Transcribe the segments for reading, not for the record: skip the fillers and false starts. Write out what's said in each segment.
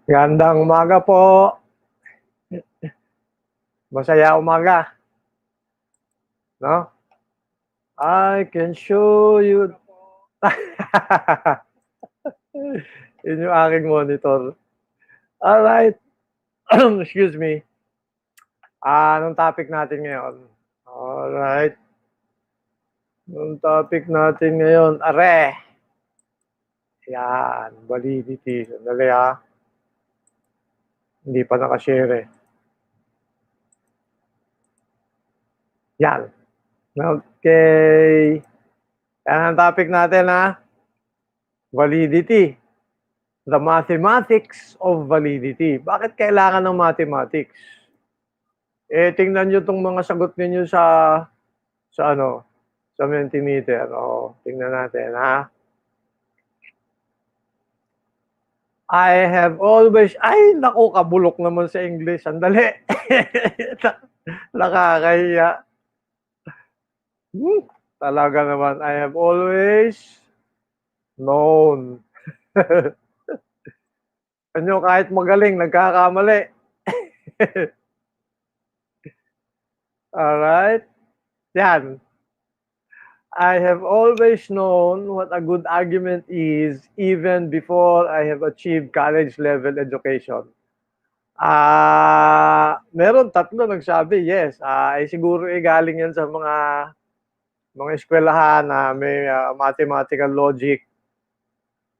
Gandang umaga po. Masaya umaga, no? I can show you. Yun yung aking monitor. Alright. Excuse me. Anong topic natin ngayon? Alright. Anong topic natin ngayon? Are. Yan. Validity. Sandali ha. Hindi pa nakashare eh. Yan. Okay. Yan ang topic natin ha. Validity. The mathematics of validity. Bakit kailangan ng mathematics? Tingnan nyo itong mga sagot ninyo sa Mentimeter. Tingnan natin, ha? I have always, naku, kabulok naman sa English. Sandali. Nakakahiya. Talaga naman, I have always known. Ano, kahit magaling, nagkakamali. Alright? Yan. I have always known what a good argument is even before I have achieved college level education. Meron tatlo nagsabi, yes. Siguro galing yan sa mga eskwelahan na may mathematical logic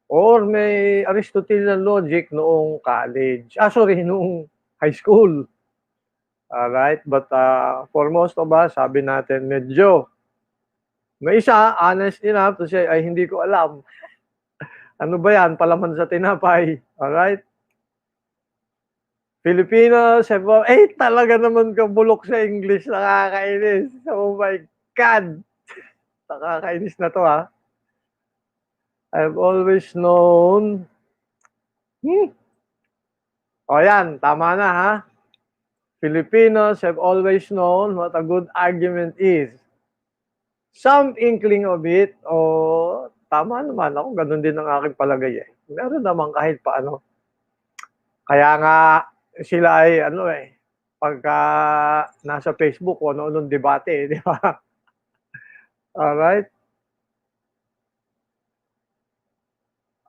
or may Aristotelian logic noong college. Noong high school. Alright, but for most of us, sabi natin medyo. May isa, honest enough to say, hindi ko alam. Ano ba yan? Palaman sa tinapay. Alright? Filipinos have, talaga naman kabulok sa English. Nakakainis. Oh my God. Nakakainis na to, ha. I've always known. O yan, tama na, ha. Filipinos have always known what a good argument is. Some inkling of it, tama naman. Ako, ganun din ang aking palagay eh. Meron naman kahit paano. Kaya nga, sila ay, pagka nasa Facebook, ano-anong debate, di ba? Alright?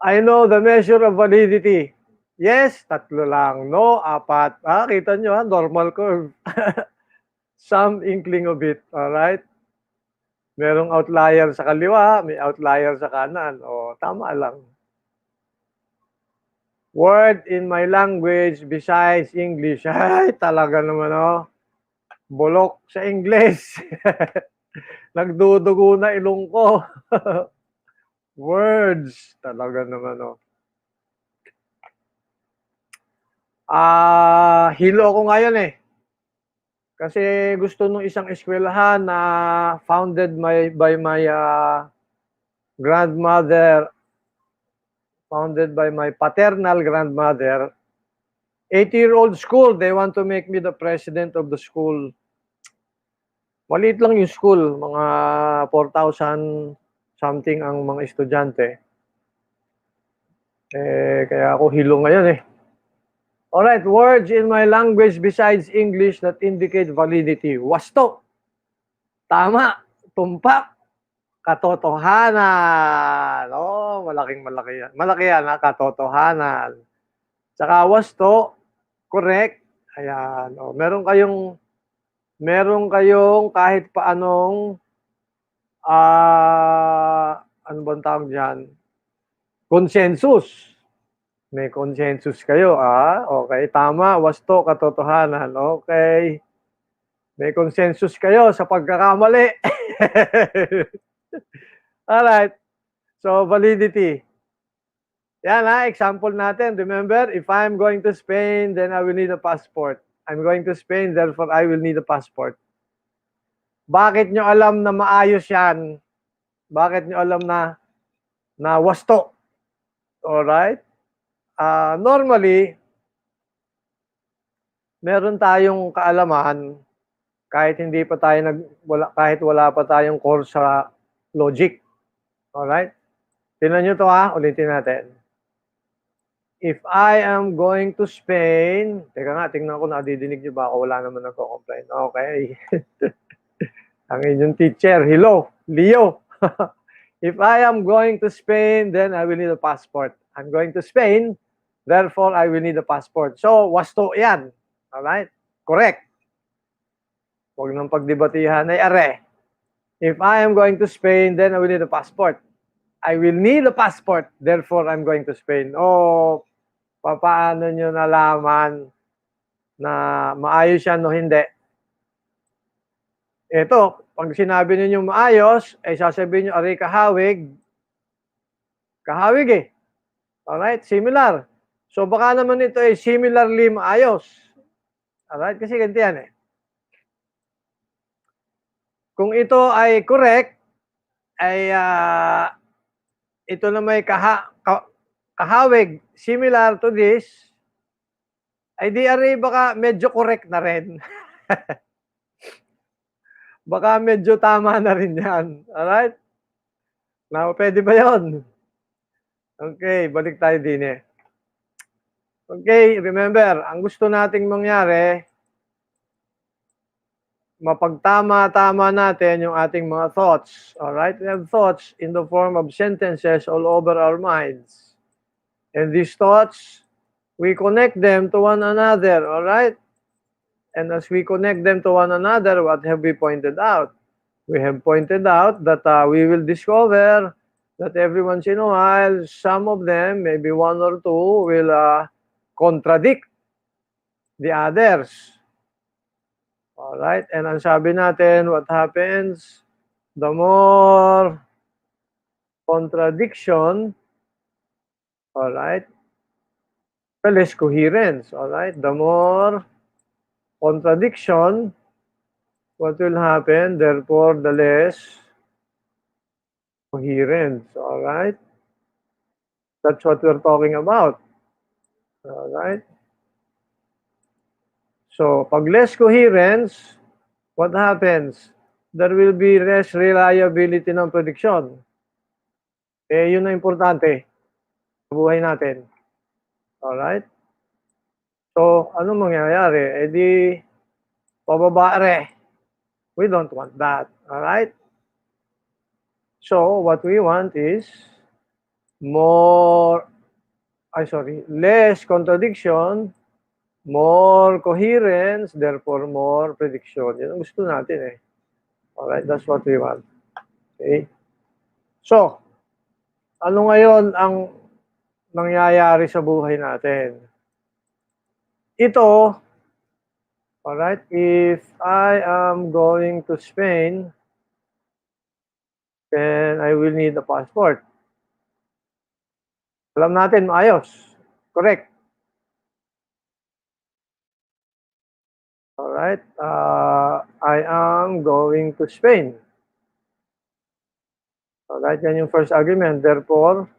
I know the measure of validity. Yes, 3 lang. No, 4. Kita nyo, normal curve. Some inkling of it. Alright? Merong outlier sa kaliwa, may outlier sa kanan. Tama lang. Word in my language besides English. Talaga naman, bulok sa English. Nagdudugo na ilong ko. Words. Talaga naman, hilo ako ngayon eh. Kasi gusto nung isang eskwelahan na founded by my grandmother, founded by my paternal grandmother. 80-year-old school, they want to make me the president of the school. Maliit lang yung school, mga 4,000 something ang mga estudyante. Kaya ako hilo ngayon eh. Alright, words in my language besides English that indicate validity. Wasto. Tama. Tumpak. Katotohanan. Malaki yan. Malaki yan, katotohanan. Tsaka wasto. Correct. Ayan. Meron kayong kahit paanong ano bang tawag dyan? Consensus. May consensus kayo, okay, tama, wasto, katotohanan, okay. May consensus kayo sa pagkakamali. Alright, so validity. Yan example natin, remember, if I'm going to Spain, then I will need a passport. I'm going to Spain, therefore I will need a passport. Bakit nyo alam na maayos yan? Bakit nyo alam na wasto? Alright? Normally, meron tayong kaalaman kahit kahit wala pa tayong course sa logic. Alright? Tingnan nyo to ulitin natin. if I am going to Spain, teka nga, tingnan ko, nadidinig niyo ba ako? Wala naman nagko-complain. Okay. Ang inyong teacher, hello, Leo. If I am going to Spain, then I will need a passport. I'm going to Spain, therefore I will need a passport. So, wasto yan. Alright? Correct. Huwag nang pagdebatihan ay are. If I am going to Spain, then I will need a passport. I will need a passport, therefore I'm going to Spain. O, paano nyo nalaman na maayos yan o hindi? Ito, pag sinabi ninyo maayos, ay sasabihin nyo, aray kahawig. Kahawig eh. Alright, similar. So baka naman ito ay similarly maayos. Alright, kasi ganito yan eh. Kung ito ay correct, ay ito na may kahawig similar to this, ay di aray baka medyo correct na rin. Baka medyo tama na rin yan. Alright? Now, pwede ba yun? Okay, balik tayo din eh. Okay, remember, ang gusto nating mangyari, mapagtama-tama natin yung ating mga thoughts. Alright? We have thoughts in the form of sentences all over our minds. And these thoughts, we connect them to one another. Alright? And as we connect them to one another, what have we pointed out? We have pointed out that we will discover that every once in a while, some of them, maybe one or two, will contradict the others. Alright? And ang sabi natin, what happens? The more contradiction, alright, the less coherence. Alright? The more contradiction, what will happen? Therefore, the less coherence. Alright? That's what we're talking about. Alright? So, pag less coherence, what happens? There will be less reliability ng prediction. Eh, yun na importante sa buhay natin. Alright? So, ano mangyayari? Eh di, pababa re. We don't want that. Alright? So, what we want is less contradiction, more coherence, therefore more prediction. Yan ang gusto natin eh. Alright, that's what we want. Okay? So, ano ngayon ang nangyayari sa buhay natin? Ito, alright, if I am going to Spain, then I will need a passport. Alam natin, maayos. Correct. Alright, I am going to Spain. Alright, yan yung first argument. Therefore,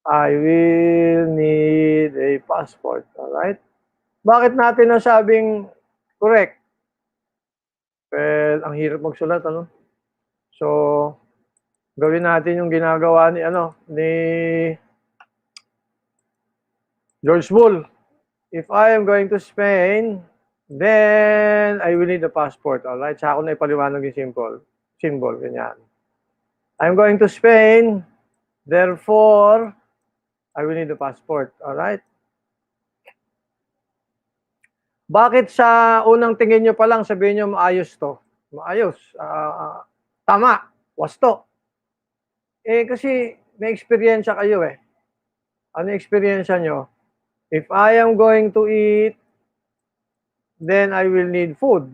I will need a passport. Alright? Bakit natin nasabing correct? Well, ang hirap magsulat, ano? So, gawin natin yung ginagawa ni George Bull. If I am going to Spain, then I will need a passport. Alright? Sa ako na ipaliwanag yung symbol, ganyan. I'm going to Spain, therefore, I will need a passport. Alright? Bakit sa unang tingin nyo pa lang sabihin nyo maayos to? Maayos. Tama. Wasto. Eh kasi may experiensya kayo eh. Ano yung experiensya nyo? If I am going to eat, then I will need food.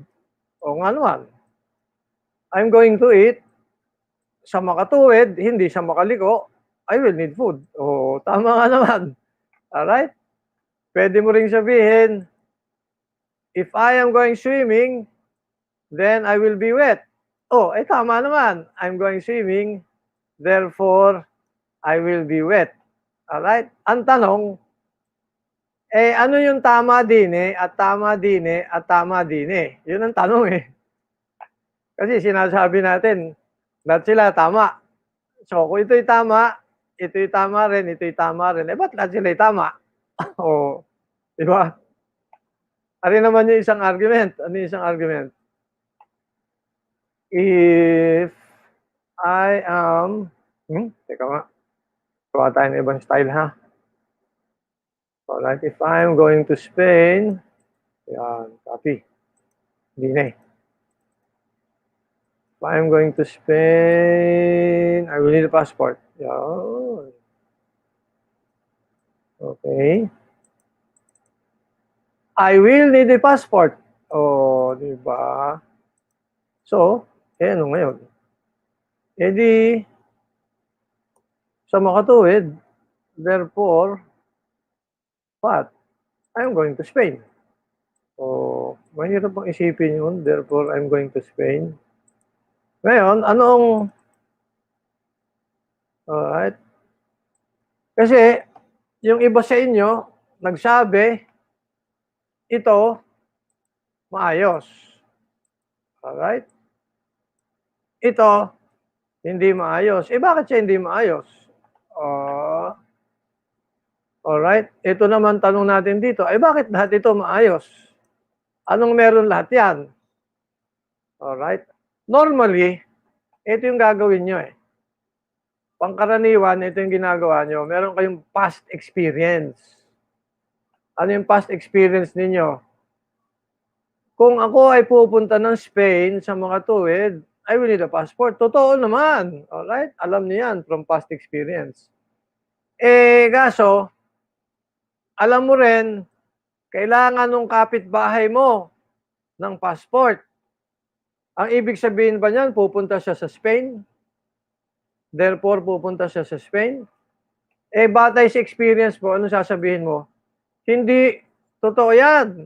O nga naman. I'm going to eat, sa makatuwid, hindi sa makaliko, I will need food. O, tama nga naman. Alright? Pwede mo ring sabihin, if I am going swimming, then I will be wet. Oh, eh tama naman. I'm going swimming, therefore, I will be wet. Alright? Ang tanong, eh ano yung tama din at tama din at tama din Yun ang tanong eh. Kasi sinasabi natin, lahat sila tama. So, kung ito'y tama, ito'y tama rin, ito'y tama rin. Ba't lahat sila'y tama? Oh, 'di ba? Ano naman yung isang argument? Ano yung isang argument? If I am teka nga, gawa tayo ng ibang style, ha? Alright, if I'm going to Spain, yan, copy. Hindi na, eh. If I'm going to Spain, I will need a passport. Yan. Okay. I will need a passport. Oh, di ba? So, ano ngayon? Eh di, sa makatuwid, therefore, what? I'm going to Spain. So, mahirap bang isipin yun, therefore, I'm going to Spain. Ngayon, alright? Kasi, yung iba sa inyo, nagsabi, ito, maayos. Alright? Ito, hindi maayos. Eh, bakit siya hindi maayos? Alright? Ito naman tanong natin dito, ay bakit lahat ito maayos? Anong meron lahat yan? Alright? Normally, ito yung gagawin nyo, eh. Pangkaraniwan, ito yung ginagawa nyo. Meron kayong past experience. Ano yung past experience ninyo? Kung ako ay pupunta ng Spain sa mga tuwid, I will need a passport. Totoo naman. Alright? Alam niyo yan from past experience. Eh, kaso, alam mo rin, kailangan ng kapitbahay mo ng passport. Ang ibig sabihin ba niyan, pupunta siya sa Spain? Therefore, pupunta siya sa Spain? Eh, batay sa experience mo, ano sasabihin mo? Hindi totoo yan.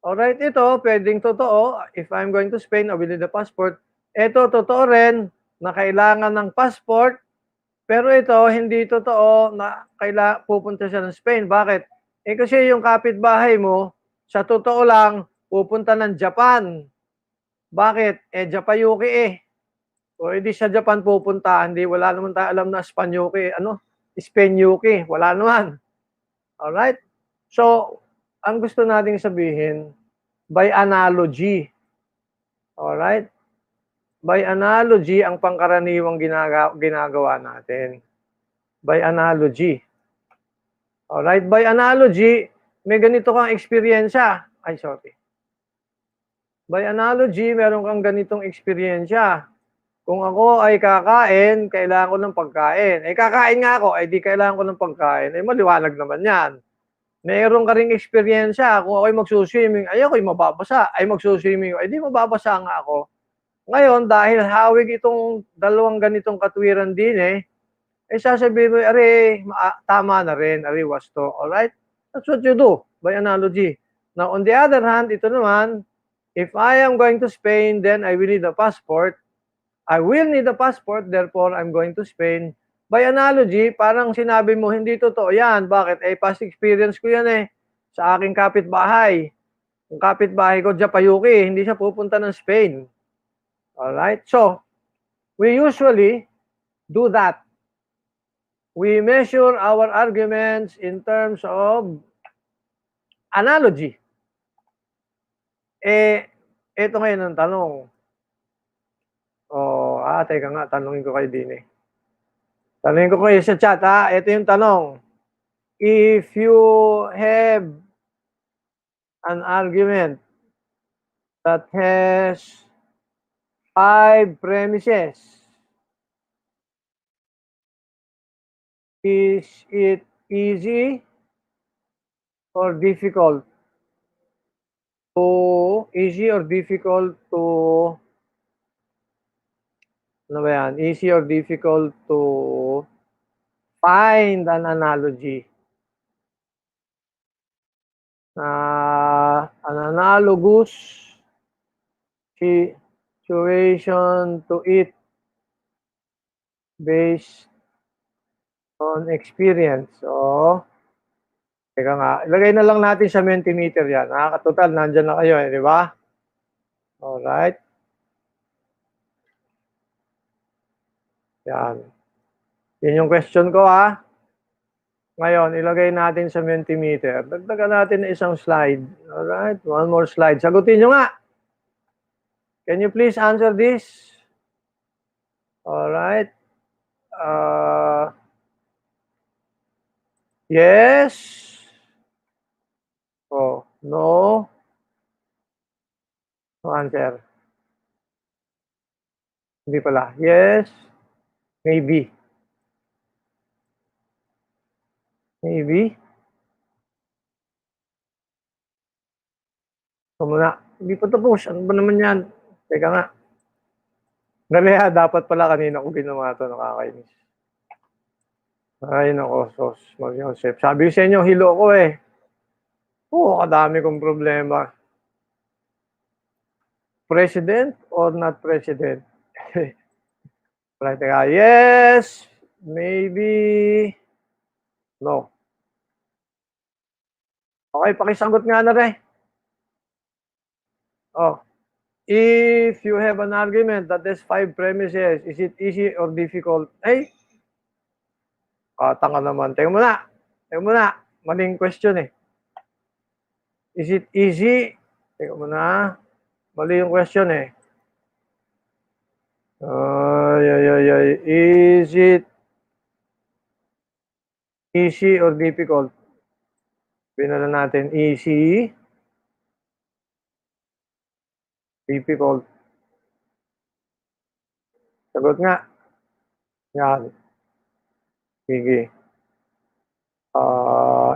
Alright, ito, pwedeng totoo. If I'm going to Spain, I will need a passport. Ito, totoo rin na kailangan ng passport. Pero ito, hindi totoo na pupunta siya ng Spain. Bakit? Eh kasi yung kapitbahay mo, sa totoo lang, pupunta ng Japan. Bakit? Eh, Japayuki eh. O hindi sa Japan pupunta, hindi, wala naman tayo alam na Spanyuki, Spenyuki, wala naman. Alright? So, ang gusto nating sabihin, by analogy. Alright? By analogy, ang pangkaraniwang ginagawa natin. By analogy. Alright? By analogy, may ganito kang eksperyensya. Ay, sorry. By analogy, meron kang ganitong eksperyensya. Kung ako ay kakain, kailangan ko ng pagkain. Eh, kakain nga ako, ay di kailangan ko ng pagkain. Eh, maliwanag naman yan. Meron ka ring eksperyensya. Kung ako'y magsuswimming, ay ako'y mababasa. Ay magsuswimming, ay di mababasa nga ako. Ngayon, dahil hawig itong dalawang ganitong katwiran din eh sasabihin mo, tama na rin, wasto. Alright? That's what you do, by analogy. Now, on the other hand, ito naman, if I am going to Spain, then I will need a passport. I will need a passport, therefore, I'm going to Spain. By analogy, parang sinabi mo, hindi totoo yan. Bakit? Eh, past experience ko yan sa aking kapitbahay. Yung kapitbahay ko, Japayuki, hindi siya pupunta ng Spain. Alright? So, we usually do that. We measure our arguments in terms of analogy. Eh, ito ngayon ang tanong. Teka nga, tanungin ko kayo din Tanungin ko kayo sa chat, ito yung tanong. If you have an argument that has 5 premises, is it easy or difficult to ano ba yan? Easy or difficult to find an analogy? An analogous situation to it based on experience. So, teka nga, ilagay na lang natin sa Mentimeter yan. Katotal, nandyan na kayo di ba? Alright. Yan. Yun yung question ko, ha. Ngayon, ilagay natin sa Mentimeter. Dagdagan natin na isang slide. Alright, one more slide. Sagutin nyo nga. Can you please answer this? Alright. Yes. Oh, no. No answer. Hindi pala. Yes. Maybe. Maybe. Ito muna. Hindi pa tapos. Ano ba naman yan? Teka nga. Dali ha, dapat pala kanina ko ginawa ito. Nakakainis. Ay, nako, sos. Mag-Joseph. Sabi ko sa inyo, hilo ko eh. Oo, kadami kong problema. President or not president? Right, teka. Yes. Maybe. No. Okay, pakisagot nga na rin. Oh. If you have an argument that has 5 premises, is it easy or difficult? Ay, tanga naman. Teka muna. Teka muna. Maling question eh. Is it easy? Teka muna. Mali yung question eh. Is it easy or difficult? Pinala natin easy, difficult. Sagot nga. Yan. Sige.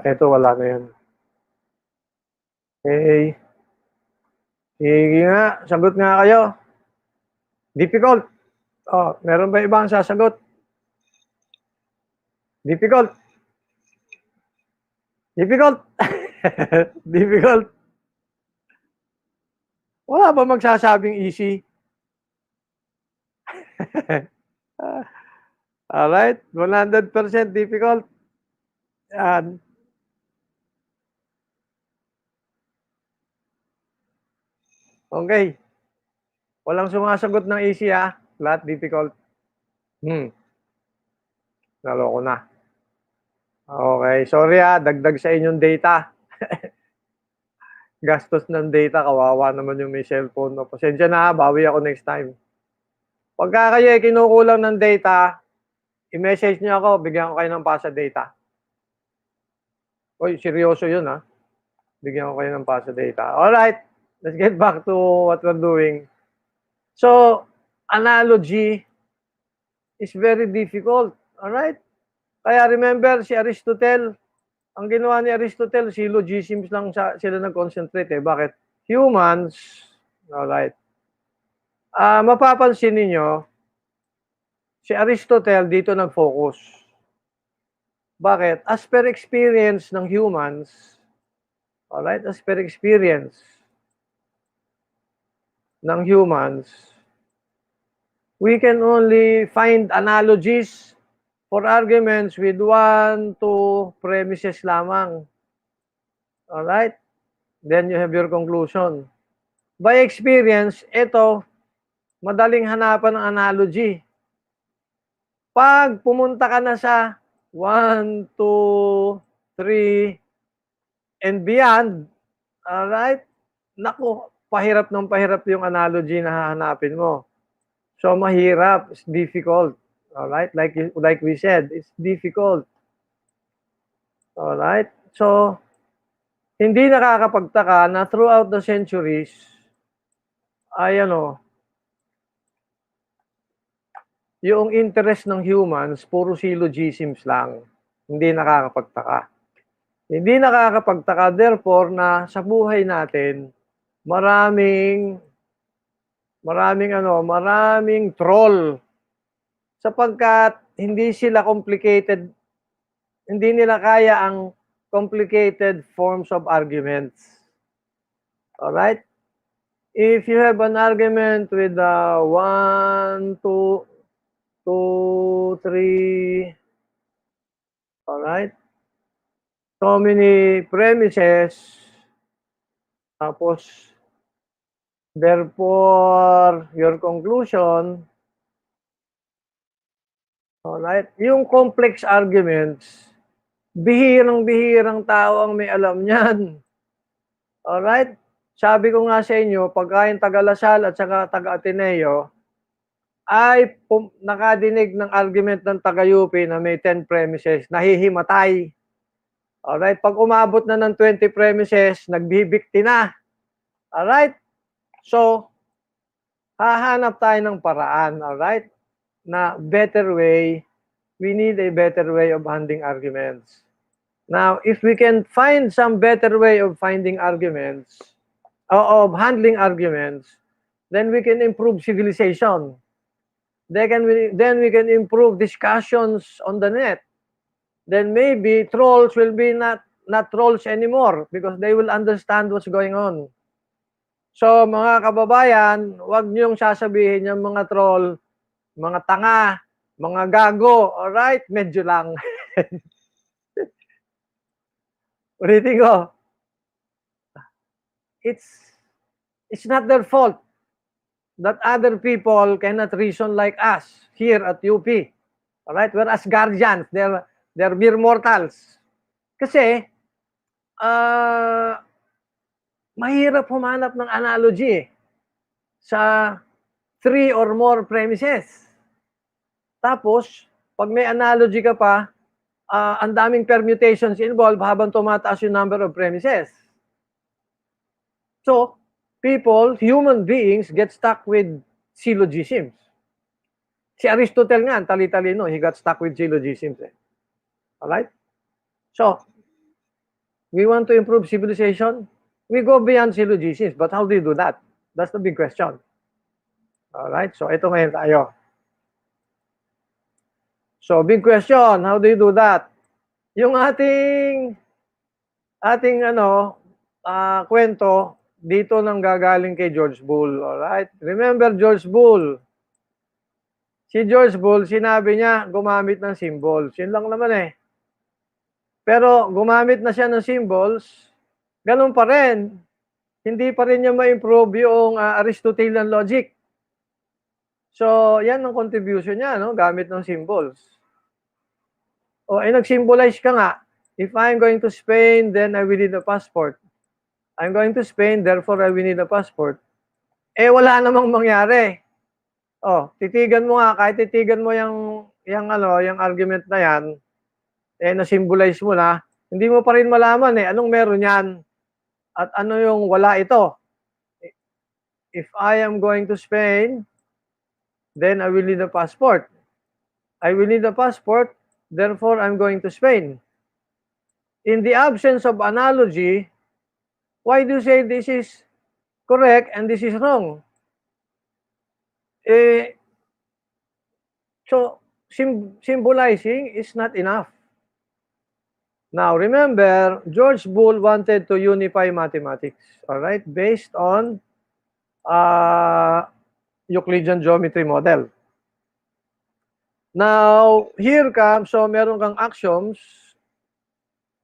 Eto wala na yan. Okay. Sige nga. Sagot nga kayo. Difficult. Oh, meron ba ibang sasagot? Difficult. Difficult. Difficult. Wala ba magsasabing easy? Alright, 100% difficult. Yan. Okay. Walang sumasagot ng easy ha. Lahat difficult. Naloko na. Okay, sorry ha. Dagdag sa inyong data. Gastos ng data. Kawawa naman yung may cellphone. No? Pasensya na, bawi ako next time. Pagka kayo kinukulang ng data, i-message nyo ako, bigyan ko kayo ng pasa data. Uy, seryoso yun ha. Bigyan ko kayo ng pasa data. Alright, let's get back to what we're doing. So, analogy is very difficult. Alright? Kaya remember, si Aristotle, ang ginawa ni Aristotle, syllogisms lang sila nag-concentrate eh. Bakit? Humans, alright. Mapapansin ninyo, si Aristotle dito nag-focus. Bakit? As per experience ng humans, alright, as per experience ng humans, we can only find analogies for arguments with 1 to premises lamang. Alright? Then you have your conclusion. By experience, ito, madaling hanapan ng analogy. Pag pumunta ka na sa 1, 2, 3, and beyond, alright? Naku, pahirap ng pahirap yung analogy na hahanapin mo. So, mahirap. It's difficult. Alright? Like we said, it's difficult. Alright? So, hindi nakakapagtaka na throughout the centuries, ay yung interest ng humans, puro syllogisms lang. Hindi nakakapagtaka. Hindi nakakapagtaka, therefore, na sa buhay natin, maraming troll. Sapagkat hindi sila complicated, hindi nila kaya ang complicated forms of arguments. Alright? If you have an argument with 1, 2, 3, alright? So many premises, tapos, therefore, your conclusion Alright? Yung complex arguments, bihirang-bihirang tao ang may alam niyan. Alright? Sabi ko nga sa inyo, pagka yung taga-Lasal at saka taga-Ateneo ay nakadinig ng argument ng taga-UP na may 10 premises, nahihimatay. Alright? Pag umabot na ng 20 premises, nagbibikti na. Alright? So, hahanap tayo ng paraan, alright? Na better way, we need a better way of handling arguments. Now, if we can find some better way of finding arguments, of handling arguments, then we can improve civilization. Then we can improve discussions on the net. Then maybe trolls will be not trolls anymore because they will understand what's going on. So mga kababayan, huwag niyong sasabihin yung mga troll, mga tanga, mga gago, alright? Medyo lang. Ulitin ko. It's not their fault that other people cannot reason like us here at UP. Alright? We're as guardians, they're mere mortals. Kasi, mahirap humanap ng analogy sa 3 or more premises. Tapos, pag may analogy ka pa, ang daming permutations involved habang tumataas yung number of premises. So, people, human beings, get stuck with syllogisms. Si Aristotle nga, tali-talino, he got stuck with syllogisms. Alright? So, we want to improve civilization, we go beyond syllogisms. But how do you do that? That's the big question. Alright? So, ito ngayon tayo. So, big question, how do you do that? Yung ating kwento, dito nang gagaling kay George Bull. Alright? Remember George Bull? Si George Bull, sinabi niya, gumamit ng symbols. Yun lang naman eh. Pero gumamit na siya ng symbols, ganun pa rin. Hindi pa rin niya ma-improve yung Aristotelian logic. So, yan ang contribution niya, no? Gamit ng symbols. O, nag-symbolize ka nga. If I'm going to Spain, then I will need a passport. I'm going to Spain, therefore I will need a passport. Wala namang mangyari. Titigan mo nga, kahit titigan mo yung argument na yan, na-symbolize mo na, hindi mo pa rin malaman anong meron yan at ano yung wala ito. If I am going to Spain, then I will need a passport. I will need a passport, therefore I'm going to Spain. In the absence of analogy, why do you say this is correct and this is wrong? So, symbolizing is not enough. Now, remember, George Bull wanted to unify mathematics, all right, based on Euclidean geometry model. Now, here comes, so meron kang axioms,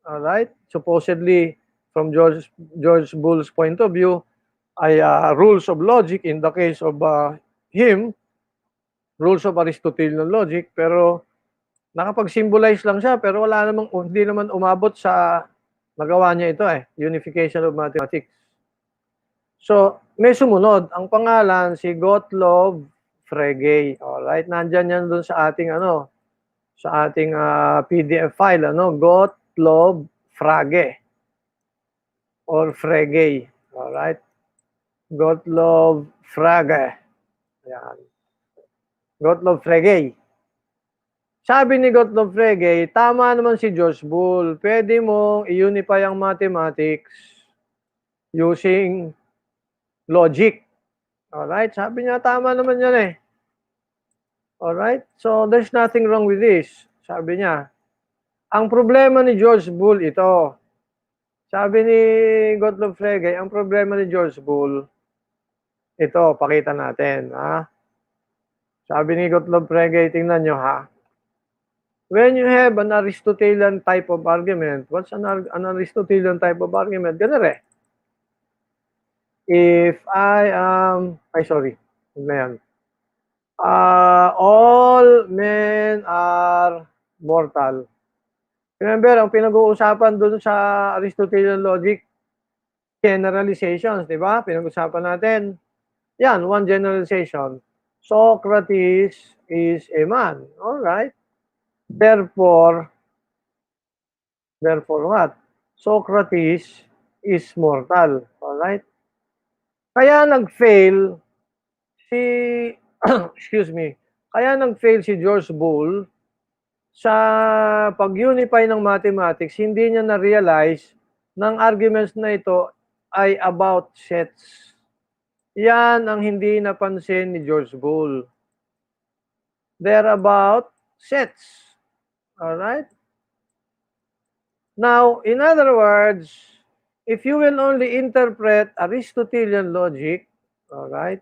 all right, supposedly from George Bull's point of view, ay rules of logic in the case of him, rules of Aristotelian logic, pero nakapag-symbolize lang siya, pero hindi naman umabot sa nagawa niya ito unification of mathematics. So, may sumunod. Ang pangalan, si Gottlob Frege. Alright, nandyan yan doon sa ating, PDF file, Gottlob Frege. Or Frege. Alright. Gottlob Frege. Ayan. Gottlob Frege. Sabi ni Gottlob Frege, tama naman si George Bull. Pwede mong i-unify ang mathematics using logic. Alright? Sabi niya, tama naman yan Alright? So, there's nothing wrong with this. Sabi niya. Ang problema ni George Bull ito. Sabi ni Gottlob Frege, ang problema ni George Bull, ito, pakita natin. Sabi ni Gottlob Frege, tingnan nyo When you have an Aristotelian type of argument, what's an Aristotelian type of argument? Ganun If I am, All men are mortal. Remember, ang pinag-uusapan dun sa Aristotelian logic, generalizations, di ba? Pinag-usapan natin. Yan, one generalization. Socrates is a man. All right. Therefore what? Socrates is mortal. All right. Kaya nag-fail si excuse me. Kaya nag-fail si George Boole sa pag-unify ng mathematics, hindi niya na-realize ng arguments na ito ay about sets. Yan ang hindi napansin ni George Boole. They're about sets. Alright? Now, in other words, if you will only interpret Aristotelian logic, alright?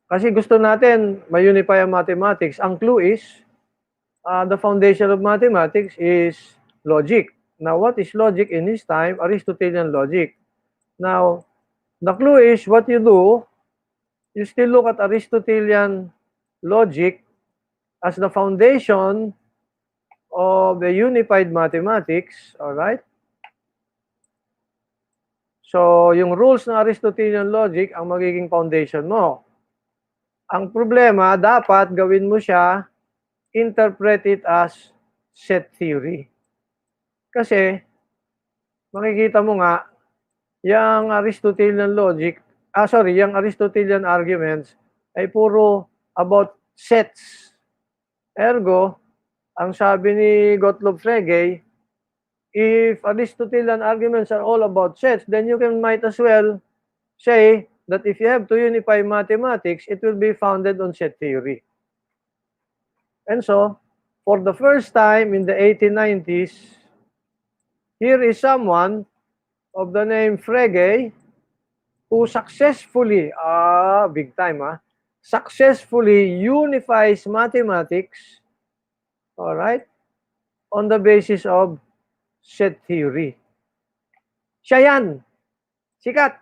Kasi gusto natin ma-unify ang mathematics. Ang clue is, the foundation of mathematics is logic. Now, what is logic in his time? Aristotelian logic. Now, the clue is what you do, you still look at Aristotelian logic as the foundation of the unified mathematics, all right? So, yung rules ng Aristotelian logic ang magiging foundation mo. Ang problema, dapat gawin mo siya, interpret it as set theory. Kasi, makikita mo nga, yung Aristotelian logic, yung Aristotelian arguments ay puro about sets. Ergo, ang sabi ni Gottlob Frege, if Aristotelian arguments are all about sets, then you might as well say that if you have to unify mathematics, it will be founded on set theory. And so, for the first time in the 1890s, here is someone of the name Frege who successfully, big time, successfully unifies mathematics, all right, on the basis of set theory. Siya yan. Sikat.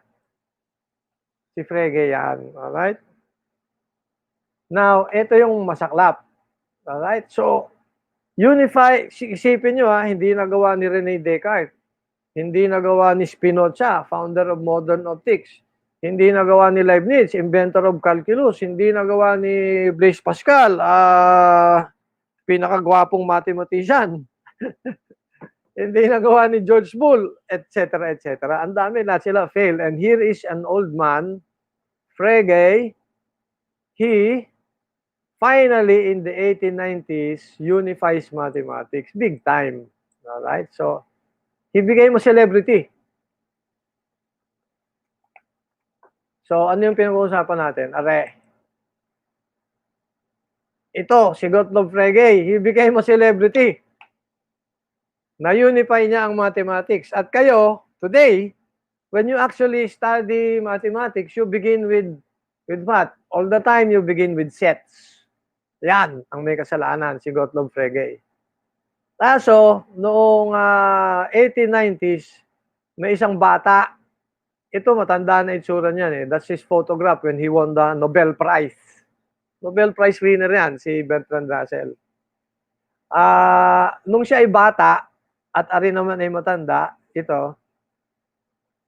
Si Frege yan. Alright? Now, ito yung masaklap. Alright? So, unify, isipin nyo hindi nagawa ni Rene Descartes. Hindi nagawa ni Spinoza, founder of modern optics. Hindi nagawa ni Leibniz, inventor of calculus. Hindi nagawa ni Blaise Pascal, pinakagwapong mathematician. Hindi nagawa ni George Boole, etc., etc. Ang dami na sila fail. And here is an old man, Frege. He finally in the 1890s unifies mathematics big time. All right? So he became a celebrity. So ano yung pinag-uusapan natin? Are. Ito si Gottlob Frege, he became a celebrity. Na-unify niya ang mathematics. At kayo, today, when you actually study mathematics, you begin with what? All the time, you begin with sets. Yan, ang may kasalanan, si Gottlob Frege. Kaso, noong 1890s, may isang bata. Ito, matanda na itsura niyan. That's his photograph when he won the Nobel Prize. Nobel Prize winner yan, si Bertrand Russell. Nung siya ay bata, at ari naman ay matanda, ito,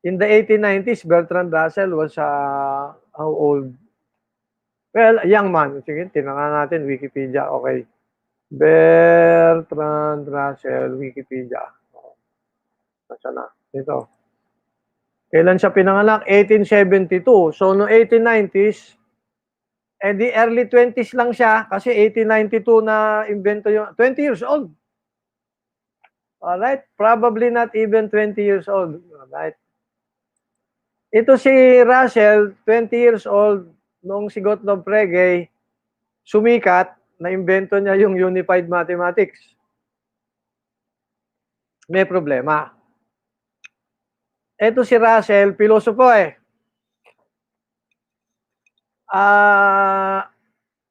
in the 1890s, Bertrand Russell was how old? Well, a young man. Sige, tinangan natin, Wikipedia. Okay. Bertrand Russell, Wikipedia. Nasaan na? Ito. Kailan siya pinanganak? 1872. So, no 1890s, di early 20s lang siya kasi 1892 na invento yung 20 years old. Alright? Probably not even 20 years old. Alright? Ito si Russell, 20 years old, nung si Gottlob Frege, sumikat, na-invento niya yung unified mathematics. May problema. Ito si Russell, pilosopo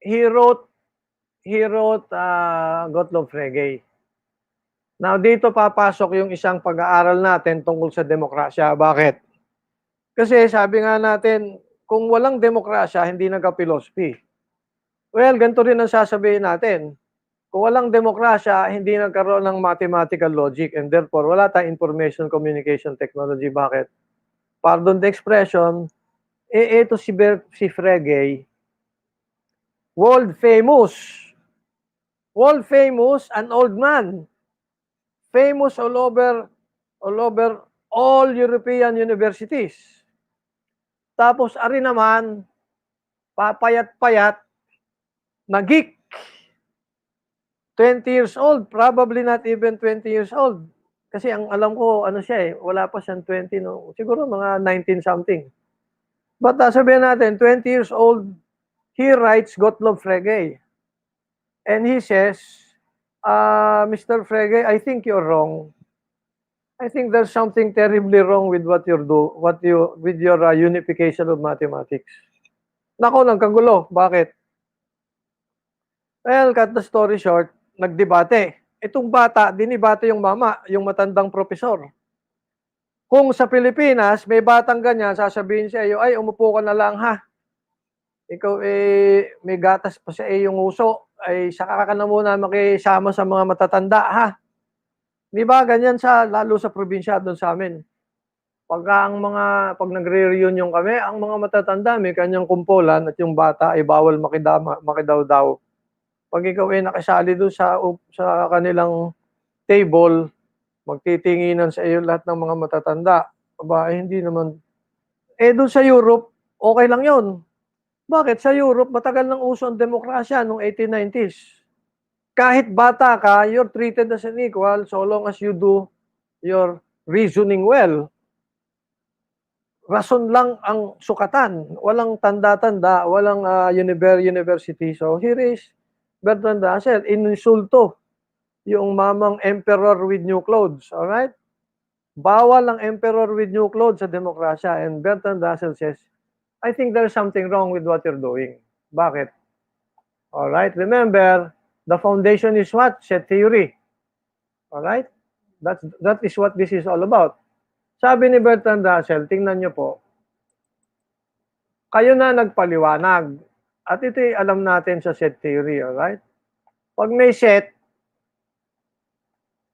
He wrote Gottlob Frege. Now, dito papasok yung isang pag-aaral natin tungkol sa demokrasya. Bakit? Kasi sabi nga natin, kung walang demokrasya, hindi nagka-philosophy. Well, ganito rin ang sasabihin natin. Kung walang demokrasya, hindi nagkaroon ng mathematical logic and therefore wala tayong information communication technology. Bakit? Pardon the expression, ito si Frege, world famous, an old man, famous all over all European universities. Tapos ari naman, papayat-payat, na geek. 20 years old, probably not even 20 years old. Kasi ang alam ko, ano siya eh, wala pa siyang 20, no? Siguro mga 19 something. But sabihin natin, 20 years old, he writes Gottlob Frege. And he says, Mr. Frege, I think you're wrong. I think there's something terribly wrong with with your unification of mathematics. Nako, nagkagulo. Bakit? Well, cut the story short, nagdebate. Itong bata, dinibate yung mama, yung matandang profesor. Kung sa Pilipinas, may batang ganyan, sasabihin sa iyo, ay, umupo ka na lang ha. Ikaw may gatas pa sa iyong uso, ay saka ka na muna makisama sa mga matatanda ha. Di ba, ganyan lalo sa probinsya doon sa amin. Pag nagre-reunion kami, ang mga matatanda may kanyang kumpulan at yung bata ay bawal makidaw-daw. Pag ikaw ay nakisali doon sa kanilang table, magtitinginan sa iyo lahat ng mga matatanda. Aba, hindi naman. Doon sa Europe, okay lang yon. Bakit? Sa Europe, matagal nang uso ang demokrasya noong 1890s. Kahit bata ka, you're treated as an equal so long as you do your reasoning well. Rason lang ang sukatan. Walang tanda-tanda, walang university. So here is Bertrand Russell, ininsulto yung mamang emperor with new clothes. Alright? Bawal ang emperor with new clothes sa demokrasya. And Bertrand Russell says, I think there's something wrong with what you're doing. Bakit? Alright? Remember, the foundation is what? Set theory. Alright? That is what this is all about. Sabi ni Bertrand Russell, tingnan nyo po, kayo na nagpaliwanag. At ito'y alam natin sa set theory, alright? Pag may set,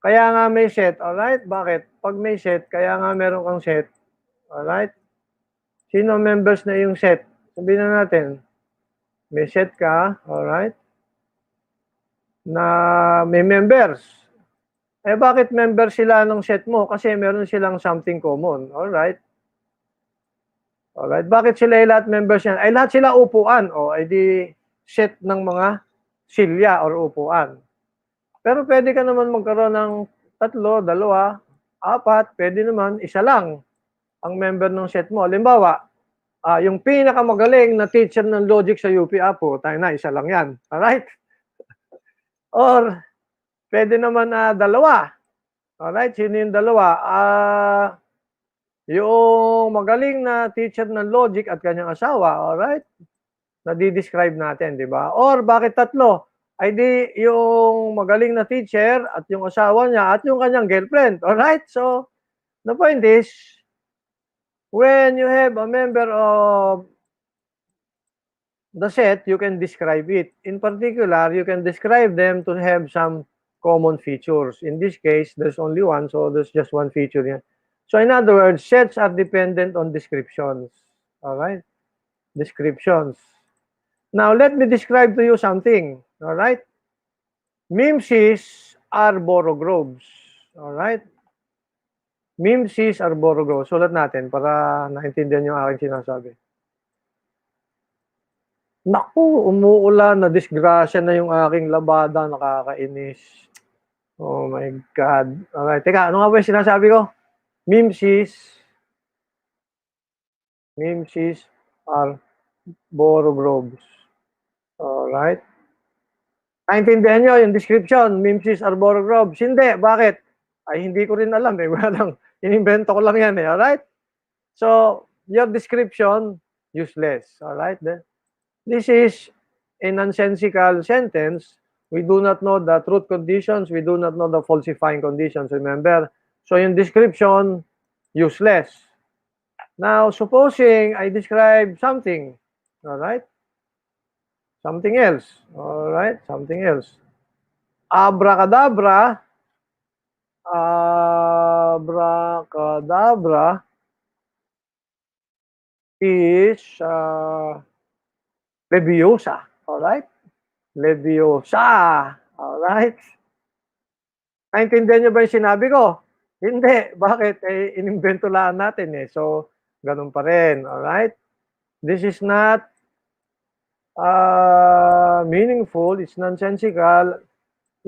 kaya nga may set, alright? Bakit? Pag may set, kaya nga meron kang set, alright? Sino members na yung set? Sabihin na natin, may set ka, alright? Na may members. Bakit member sila ng set mo? Kasi meron silang something common. Alright? Alright. Bakit sila lahat members yan? Lahat sila upuan. Di set ng mga silya or upuan. Pero pwede ka naman magkaroon ng 3, 2, 4. Pwede naman, isa lang ang member ng set mo. Halimbawa, yung pinakamagaling na teacher ng logic sa UP, tayo na, isa lang yan. Alright? Or, pwede naman 2. Alright, sino yung 2? Yung magaling na teacher ng logic at kanyang asawa, alright? Nadi-describe natin, di ba? Or bakit 3? Di yung magaling na teacher at yung asawa niya at yung kanyang girlfriend, alright? So, the point is, when you have a member of the set, you can describe it. In particular, you can describe them to have some common features. In this case, there's only one, so there's just one feature here. So in other words, sets are dependent on descriptions. All right? Descriptions. Now, let me describe to you something. All right? Mimsys are borogroves. All right? Mimsys are borogroves. Sulat natin para naintindihan yung aking sinasabi. Naku, umuulan, na disgrasya na yung aking labada, nakakainis. Oh my God. Alright, teka, ano nga ba yung sinasabi ko? Mimsys are borogroves. Alright. Naintindihan nyo yung description, Mimsys are borogroves. Hindi, bakit? Hindi ko rin alam eh. Walang, inimbento ko lang yan eh. Alright? So, your description, useless. Alright? This is a nonsensical sentence. We do not know the truth conditions. We do not know the falsifying conditions. Remember? So, yung description, useless. Now, supposing I describe something, all right? Something else, all right? Something else. Abracadabra, abracadabra is Leviosa, all right? Leviosa, all right? Naintindihan niyo ba yung sinabi ko? Hindi. Bakit? Eh, inimbento lang natin eh. So, ganun pa rin. Alright? This is not meaningful. It's nonsensical.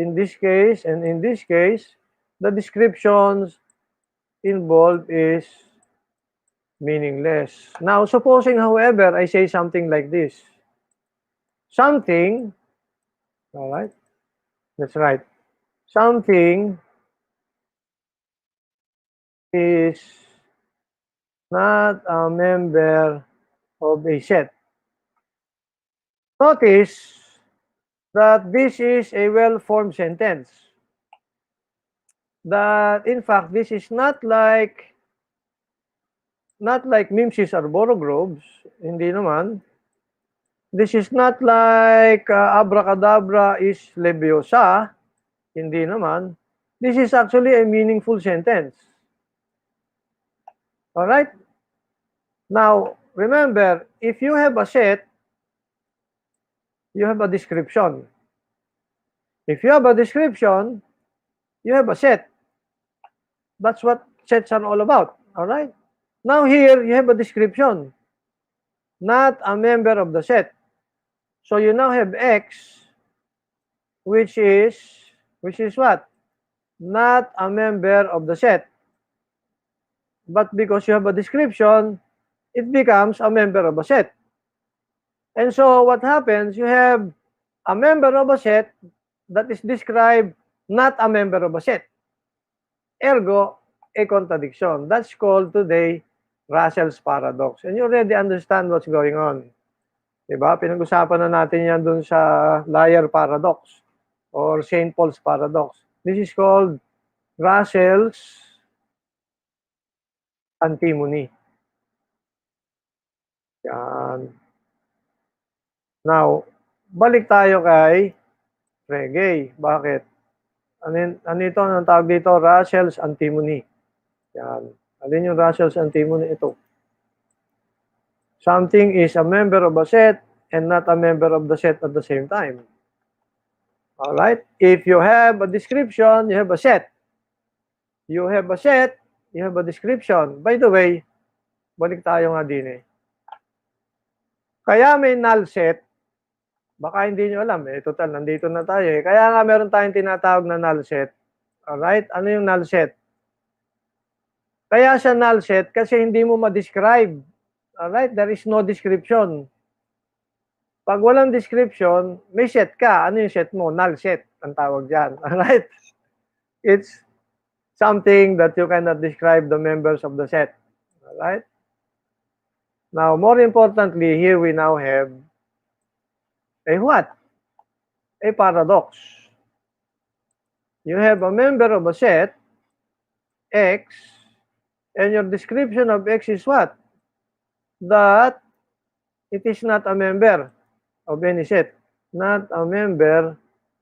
In this case, and in this case, the descriptions involved is meaningless. Now, supposing, however, I say something like this. Something, alright? That's right. Something is not a member of a set. Notice that this is a well-formed sentence. That in fact, this is not like Mimesis or Borogroves, hindi naman. This is not like abracadabra is Leviosa, hindi naman. This is actually a meaningful sentence. All right? Now, remember, if you have a set, you have a description. If you have a description, you have a set. That's what sets are all about. All right? Now here, you have a description, not a member of the set. So you now have X, which is what? Not a member of the set. But because you have a description, it becomes a member of a set. And so what happens, you have a member of a set that is described not a member of a set. Ergo, a contradiction. That's called today Russell's paradox. And you already understand what's going on. Diba? Pinag-usapan na natin yan dun sa liar paradox or St. Paul's paradox. This is called Russell's antimony. Yan. Now, balik tayo kay reggae. Bakit? Ano ito? Anong tawag dito? Russell's antimony. Yan. Alin yung Russell's antimony? Ito. Something is a member of a set and not a member of the set at the same time. All right? If you have a description, you have a set. You have a set, you have a description. By the way, balik tayo nga din eh. Kaya may null set, baka hindi nyo alam eh. Total, nandito na tayo eh. Kaya nga meron tayong tinatawag na null set. All right? Ano yung null set? Kaya siya null set kasi hindi mo ma-describe. Alright? There is no description. Pag walang description, may set ka. Ano yung set mo? Null set ang tawag dyan. Alright? It's something that you cannot describe the members of the set. Alright? Now, more importantly, here we now have a what? A paradox. You have a member of a set, X, and your description of X is what? That it is not a member of any set. Not a member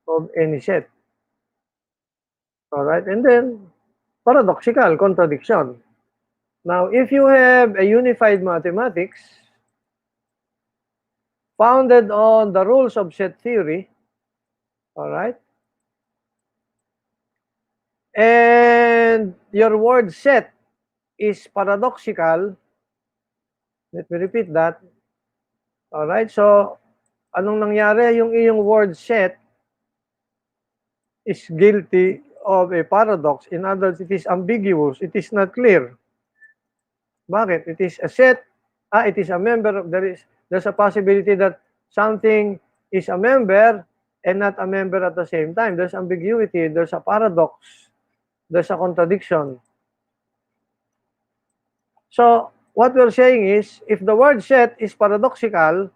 of any set. Alright, and then, paradoxical, contradiction. Now, if you have a unified mathematics founded on the rules of set theory, alright, and your word set is paradoxical, let me repeat that. Alright, so, anong nangyari? Yung iyong word set is guilty of a paradox. In other words, it is ambiguous. It is not clear. Bakit? It is a set. It is a member. There's a possibility that something is a member and not a member at the same time. There's ambiguity. There's a paradox. There's a contradiction. So, what we're saying is, if the word set is paradoxical,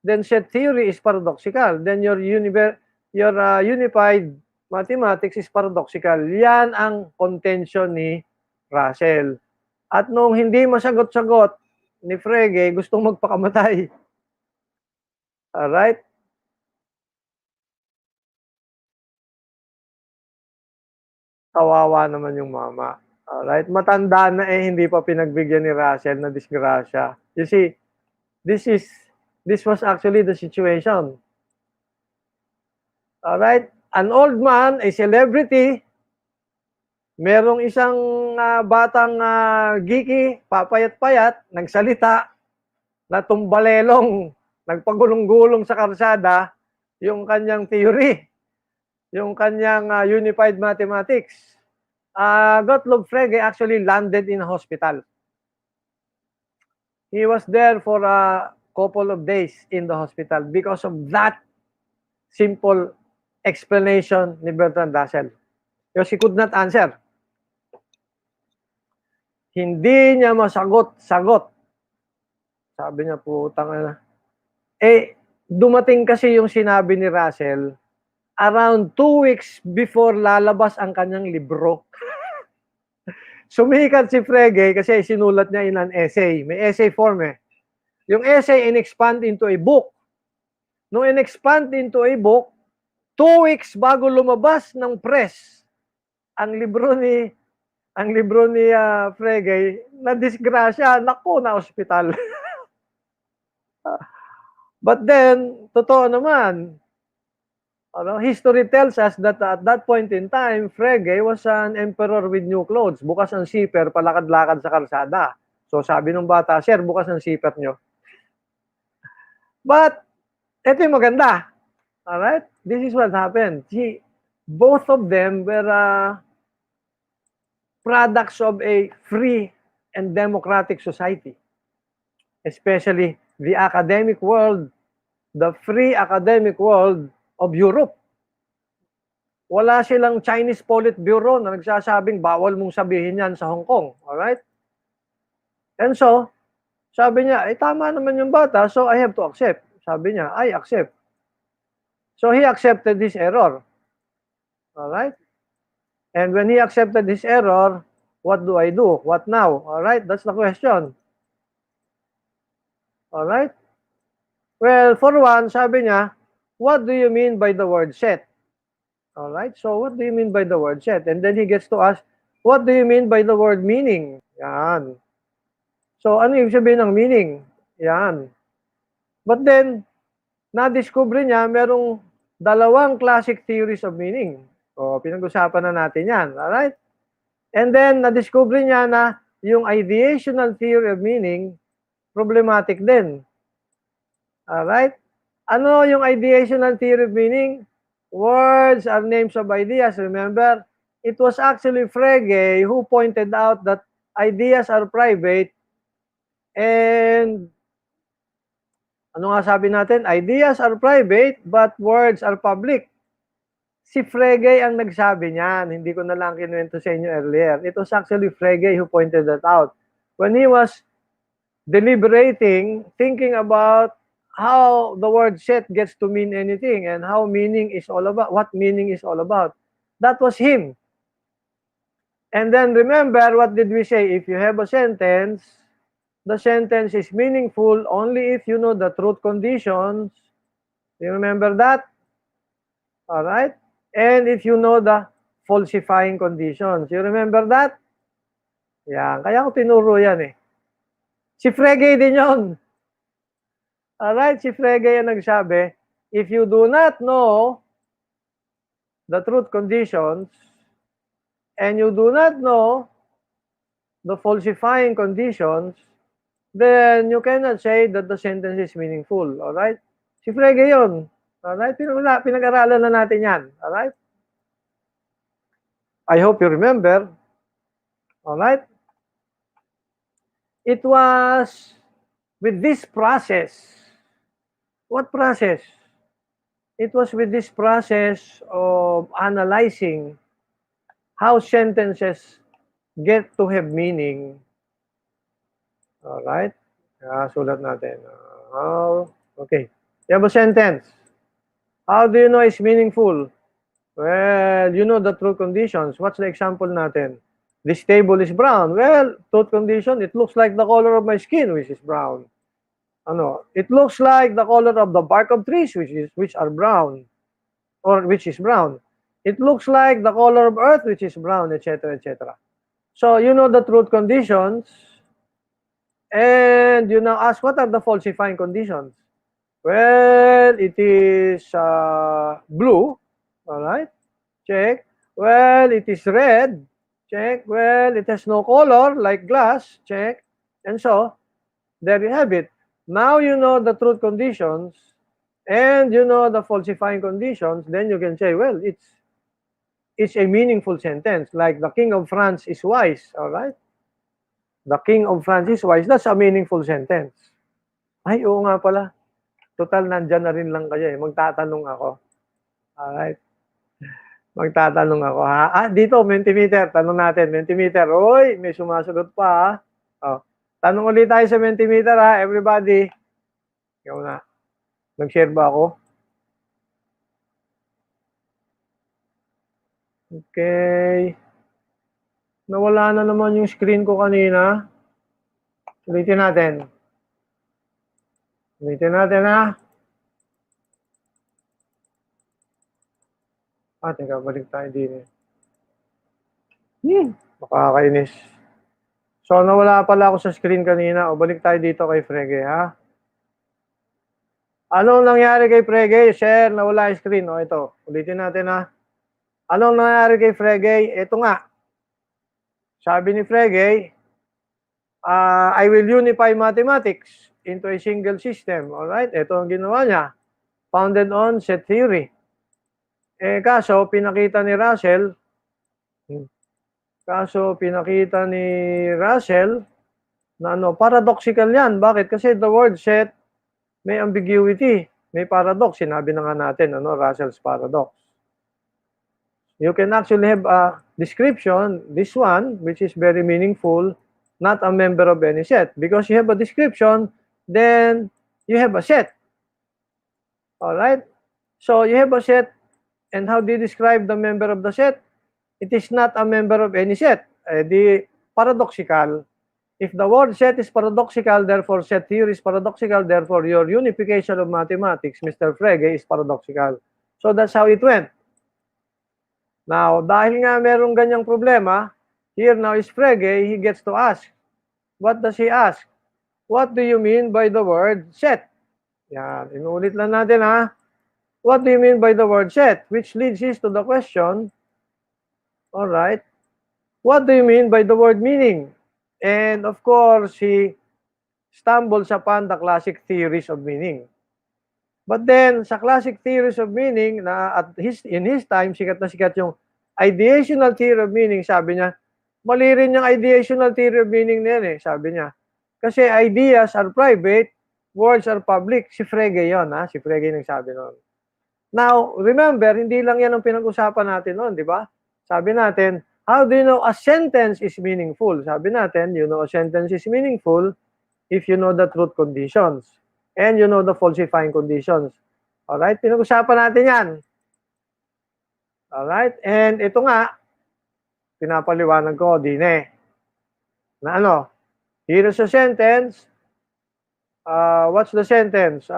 then set theory is paradoxical. Then your unified mathematics is paradoxical. Yan ang contention ni Russell. At nung hindi masagot-sagot ni Frege, gustong magpakamatay. Alright? Kawawa naman yung mama. Alright? Matanda na hindi pa pinagbigyan ni Russell na disgrasya. You see, this was actually the situation. Alright? An old man, a celebrity, merong isang batang geeky, papayat-payat, nagsalita, na tumbalelong, nagpagulong-gulong sa karsada, yung kanyang theory, yung kanyang unified mathematics. Gottlob Frege actually landed in a hospital. He was there for a couple of days in the hospital because of that simple explanation ni Bertrand Russell. Because he could not answer. Hindi niya masagot-sagot. Sabi niya, putang ina. Dumating kasi yung sinabi ni Russell around 2 weeks before lalabas ang kanyang libro. Sumikat si Frege kasi sinulat niya in an essay. May essay form eh. Yung essay in-expand into a book. Nung in-expand into a book, 2 weeks bago lumabas ng press, ang libro ni Frege, na disgrasya, naku, na ospital. But then, totoo naman, history tells us that at that point in time, Frege was an emperor with new clothes. Bukas ang zipper, palakad-lakad sa kalsada. So sabi ng bata, sir, bukas ang zipper nyo. But, ito yung maganda. Alright? This is what happened. See, both of them were products of a free and democratic society. Especially the academic world, the free academic world of Europe. Wala silang Chinese Politburo na nagsasabing bawal mong sabihin yan sa Hong Kong. Alright? And so, sabi niya, tama naman yung bata, so I have to accept. Sabi niya, I accept. So he accepted this error. Alright? And when he accepted this error, what do I do? What now? Alright? That's the question. Alright? Well, for one, sabi niya, what do you mean by the word set? Alright? So, what do you mean by the word set? And then he gets to ask, what do you mean by the word meaning? Yan. So, ano yung sabihin ng meaning? Yan. But then, na-discover niya, merong dalawang classic theories of meaning. So, pinag-usapan na natin yan. Alright? And then, na-discover niya na yung ideational theory of meaning, problematic din. Alright? Ano yung ideational theory of meaning? Words are names of ideas. Remember, it was actually Frege who pointed out that ideas are private and ano nga sabi natin? Ideas are private but words are public. Si Frege ang nagsabi niyan. Hindi ko na lang kinuwento sa inyo earlier. It was actually Frege who pointed that out. When he was deliberating, thinking about how the word set gets to mean anything and how meaning is all about, what meaning is all about. That was him. And then remember, what did we say? If you have a sentence, the sentence is meaningful only if you know the truth conditions. You remember that? All right? And if you know the falsifying conditions. You remember that? Yan. Kaya ko tinuro yan eh. Si Frege din yun. Alright, si Frege yung nagsabi, if you do not know the truth conditions and you do not know the falsifying conditions, then you cannot say that the sentence is meaningful. Alright? Si Frege yun. Alright? Pinag-aralan na natin yan. Alright? I hope you remember. Alright? It was with this process. What process? It was with this process of analyzing how sentences get to have meaning. All right? Sulat natin. Okay. You have a sentence. How do you know it's meaningful? Well, you know the true conditions. What's the example natin? This table is brown. Well, truth condition, it looks like the color of my skin, which is brown. Ano, it looks like the color of the bark of trees, which are brown, or which is brown. It looks like the color of earth, which is brown, etc., etc. So you know the truth conditions, and you now ask, what are the falsifying conditions? Well, it is blue. All right, check. Well, it is red. Check. Well, it has no color like glass. Check. And so, there you have it. Now you know the truth conditions and you know the falsifying conditions, then you can say, well, it's a meaningful sentence. Like the King of France is wise. All right? The King of France is wise. That's a meaningful sentence. Ay, oo nga pala. Total, nandyan na rin lang kayo eh. Magtatanong ako. Alright? Magtatanong ako, ha? Dito, Mentimeter. Tanong natin, Mentimeter. Uy, may sumasagot pa, ha? Oh. Tanong ulit tayo sa Mentimeter, ha? Everybody. Ikaw na. Nag-share ba ako? Okay. Nawala na naman yung screen ko kanina. Ulitin natin. Ulitin natin, ha? Teka, balik tayo din. Makakainis. So, nawala pala ako sa screen kanina. O, balik tayo dito kay Frege, ha? Anong nangyari kay Frege? Share, nawala yung screen. O, ito. Ulitin natin, ha? Anong nangyari kay Frege? Ito nga. Sabi ni Frege, I will unify mathematics into a single system. Alright? Ito ang ginawa niya. Founded on set theory. Kaso, pinakita ni Russell na paradoxical yan. Bakit? Kasi the word set may ambiguity, may paradox. Sinabi na nga natin, Russell's paradox. You can actually have a description, this one, which is very meaningful, not a member of any set. Because you have a description, then you have a set. Alright? So, you have a set, and how do you describe the member of the set? It is not a member of any set. The paradoxical. If the word set is paradoxical, therefore set theory is paradoxical, therefore your unification of mathematics, Mr. Frege, is paradoxical. So that's how it went. Now, dahil nga merong ganyang problema, here now is Frege, he gets to ask. What does he ask? What do you mean by the word set? Yan, inulit lang natin, ha? What do you mean by the word set? Which leads us to the question, all right, what do you mean by the word meaning? And of course, he stumbles upon the classic theories of meaning. But then, sa classic theories of meaning, in his time, sikat na sikat yung ideational theory of meaning, sabi niya, mali rin yung ideational theory of meaning na yan eh, sabi niya. Kasi ideas are private, words are public. Si Frege yun, ha? Si Frege nagsabi noon. Now, remember, hindi lang yan ang pinag-usapan natin noon, di ba? Sabi natin, how do you know a sentence is meaningful? Sabi natin, you know a sentence is meaningful if you know the truth conditions and you know the falsifying conditions. Alright? Pinag-usapan natin yan. Alright? And ito nga, pinapaliwanag ko, Dine, na here is a sentence. What's the sentence?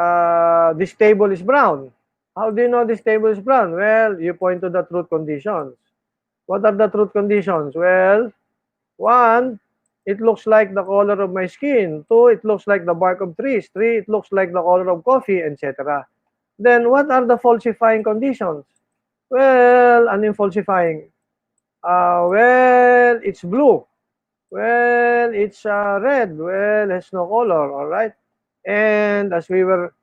This table is brown. How do you know this table is brown? Well, you point to the truth conditions. What are the truth conditions? Well, 1, it looks like the color of my skin. 2, it looks like the bark of trees. 3, it looks like the color of coffee, etc. Then, what are the falsifying conditions? Well, ano yung falsifying? Well, it's blue. Well, it's red. Well, it has no color. All right? And as we were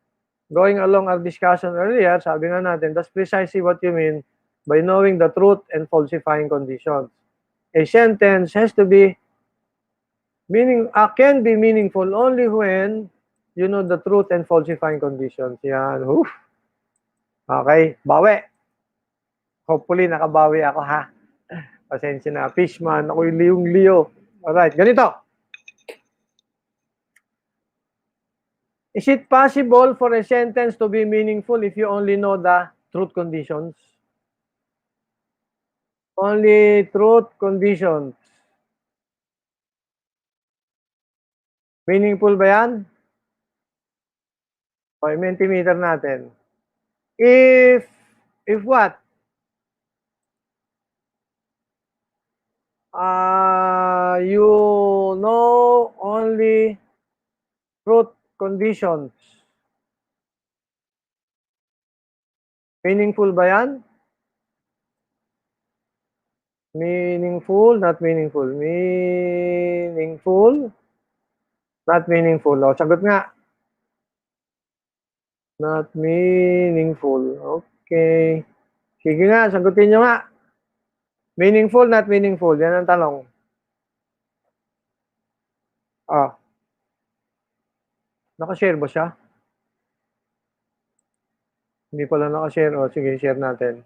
going along our discussion earlier, sabi nga natin, that's precisely what you mean by knowing the truth and falsifying conditions. A sentence has to be can be meaningful only when you know the truth and falsifying conditions. Yan. Oof. Okay, bawi. Hopefully, nakabawi ako, ha? Pasensya na. Fishman, ako'y liyong-liyo. Alright, ganito. Is it possible for a sentence to be meaningful if you only know the truth conditions? Only truth conditions. Meaningful ba yan? O, i-mentimeter natin. If what? You know only truth conditions. Meaningful ba yan? Meaningful, not meaningful. Meaningful, not meaningful. O, sagot nga. Not meaningful. Okay. Sige nga, sagutin nyo nga. Meaningful, not meaningful. Yan ang tanong. Ah, nakashare ba siya? Hindi pala nakashare. O, sige, share natin.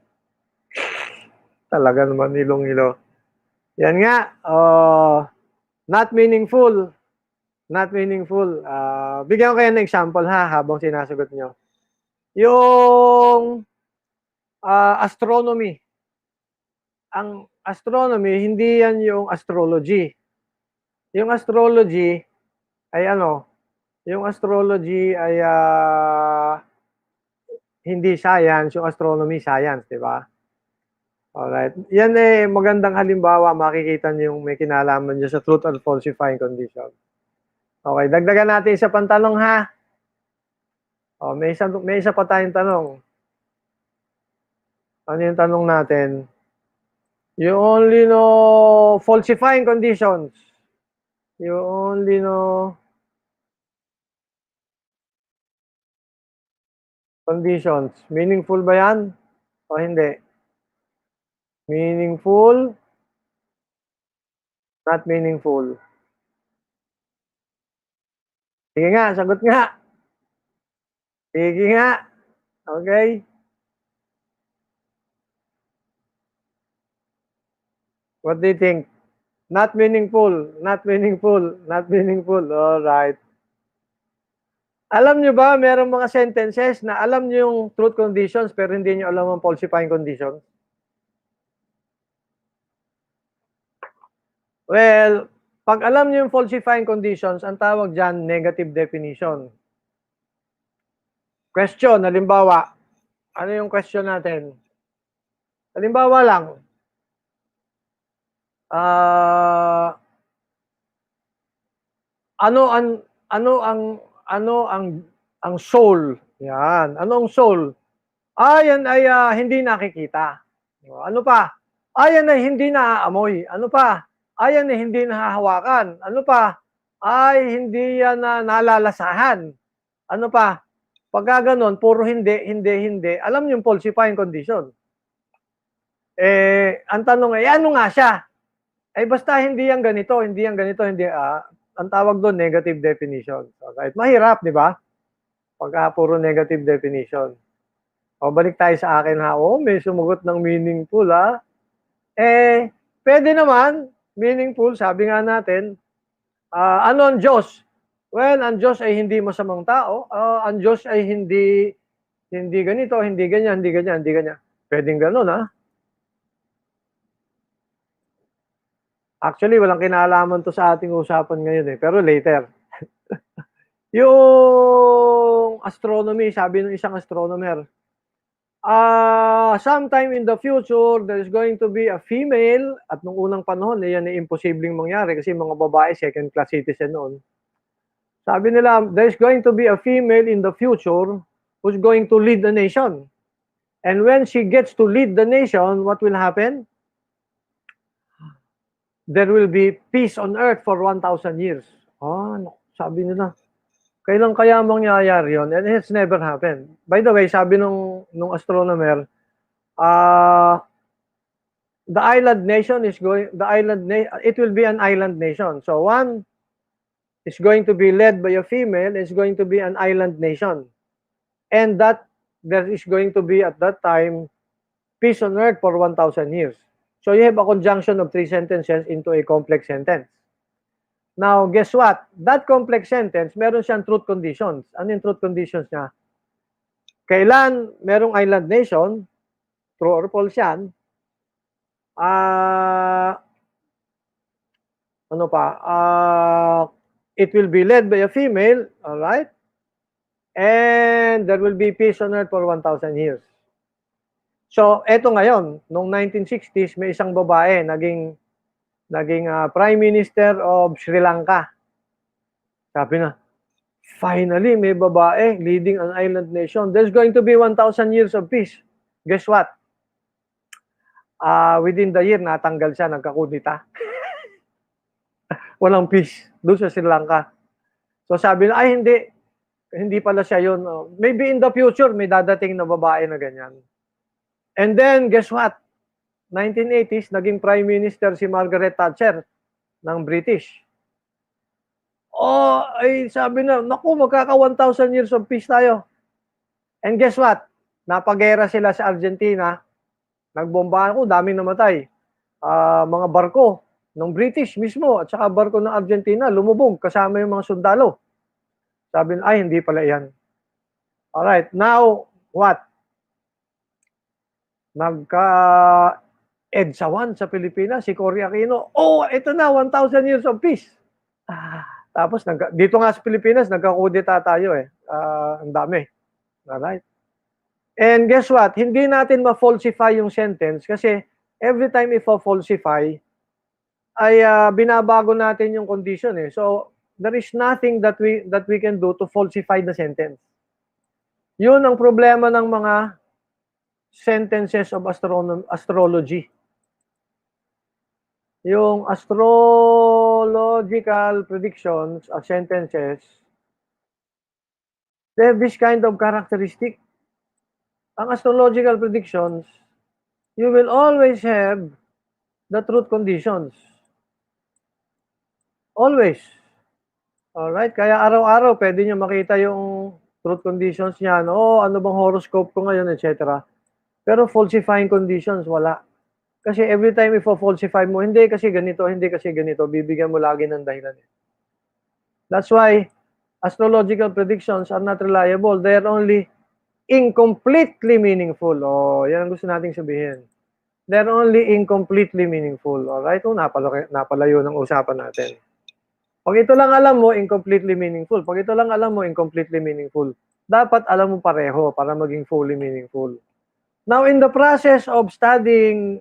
Talaga naman, hilong-hilo. Yan nga. Not meaningful. Not meaningful. Bigyan ko kayo ng example ha, habang sinasagot nyo. Yung astronomy. Ang astronomy, hindi yan yung astrology. Yung astrology ay ano? Yung astrology ay hindi science, yung astronomy science, di ba? Alright. Yan magandang halimbawa, makikita niyo yung may kinalaman niya sa truth or falsifying condition. Okay, dagdagan natin sa pantanong ha. Oh, may isa pa tayong tanong. Ano yung tanong natin? You only know falsifying conditions. You only know conditions. Meaningful ba yan? O hindi? Meaningful, not meaningful. Sige nga, sagot nga. Sige nga. Okay. What do you think? Not meaningful, not meaningful, not meaningful. All right. Alam nyo ba, merong mga sentences na alam nyo yung truth conditions pero hindi nyo alam ang falsifying conditions? Well, pag alam nyo yung falsifying conditions, ang tawag dyan, negative definition. Question, halimbawa. Ano yung question natin? Halimbawa lang. Ano ang soul? Yan. Ano ang soul? Yan ay hindi nakikita. Ano pa? Yan ay hindi naaamoy. Ano pa? Yan ay hindi nahahawakan. Ano pa? Ay hindi yan nalalasahan. Ano pa? Pagka ganun, puro hindi. Alam niyo yung falsifying condition. Ang tanong ay, ano nga siya? Basta hindi yan ganito, hindi. Ang tawag doon, negative definition. Right? Mahirap, di ba? Pagka puro negative definition. O, balik tayo sa akin ha. May sumugot ng meaningful ha. Pwede naman, meaningful, sabi nga natin, ano ang Diyos? Well, ang Diyos ay hindi masamang tao. Ang Diyos ay hindi ganito, hindi ganyan. Pwedeng ganun ha. Actually, walang kinalaman to sa ating usapan ngayon pero later. Yung astronomy, sabi ng isang astronomer, sometime in the future, there is going to be a female, at nung unang panahon, yan ay imposibleng mangyari kasi mga babae, second class citizen noon. Sabi nila, there is going to be a female in the future who's going to lead the nation. And when she gets to lead the nation, what will happen? There will be peace on earth for 1,000 years. Sabi nila, kailan kaya mangyayari yun? And it's never happened. By the way, sabi nung astronomer, the island nation it will be an island nation. So one is going to be led by a female, is going to be an island nation. And that there is going to be at that time peace on earth for 1,000 years. So you have a conjunction of 3 sentences into a complex sentence. Now, guess what? That complex sentence, meron siyang truth conditions. Ano yung truth conditions niya? Kailan merong island nation, true or false yan, ano pa? It will be led by a female, all right? And there will be peace on earth for 1,000 years. So, eto ngayon, noong 1960s, may isang babae naging Prime Minister of Sri Lanka. Sabi na, finally, may babae leading an island nation. There's going to be 1,000 years of peace. Guess what? Within the year, natanggal siya, nagkakudita. Walang peace doon sa Sri Lanka. So sabi na, ay hindi pala siya yun. Maybe in the future, may dadating na babae na ganyan. And then, guess what? 1980s, naging Prime Minister si Margaret Thatcher ng British. Ay sabi na, naku, magkaka 1,000 years of peace tayo. And guess what? Napagera sila sa Argentina. Nagbombahan ko, daming namatay. Mga barko ng British mismo at saka barko ng Argentina lumubog kasama yung mga sundalo. Sabi na, ay hindi pala yan. Alright, now what? Nagka-EDSA 1 sa Pilipinas, si Cory Aquino. Ito na, 1,000 years of peace. Tapos, dito nga sa Pilipinas, nagkakudeta tayo eh. Ang dami. Alright. And guess what? Hindi natin ma-falsify yung sentence kasi every time i-falsify, ay binabago natin yung condition eh. So, there is nothing that we can do to falsify the sentence. Yun ang problema ng mga sentences of astrology. Yung astrological predictions of sentences, they have this kind of characteristic. Ang astrological predictions, you will always have the truth conditions. Always. Alright? Kaya araw-araw, pwede nyo makita yung truth conditions niyan. Ano bang horoscope ko ngayon, etc. Pero falsifying conditions, wala. Kasi every time ifo-falsify mo, hindi kasi ganito, bibigyan mo lagi ng dahilan. That's why astrological predictions are not reliable. They are only incompletely meaningful. Yan ang gusto nating sabihin. They're only incompletely meaningful. Alright? Napalayo ng usapan natin. Pag ito lang alam mo, incompletely meaningful. Pag ito lang alam mo, incompletely meaningful. Dapat alam mo pareho para maging fully meaningful. Now, in the process of studying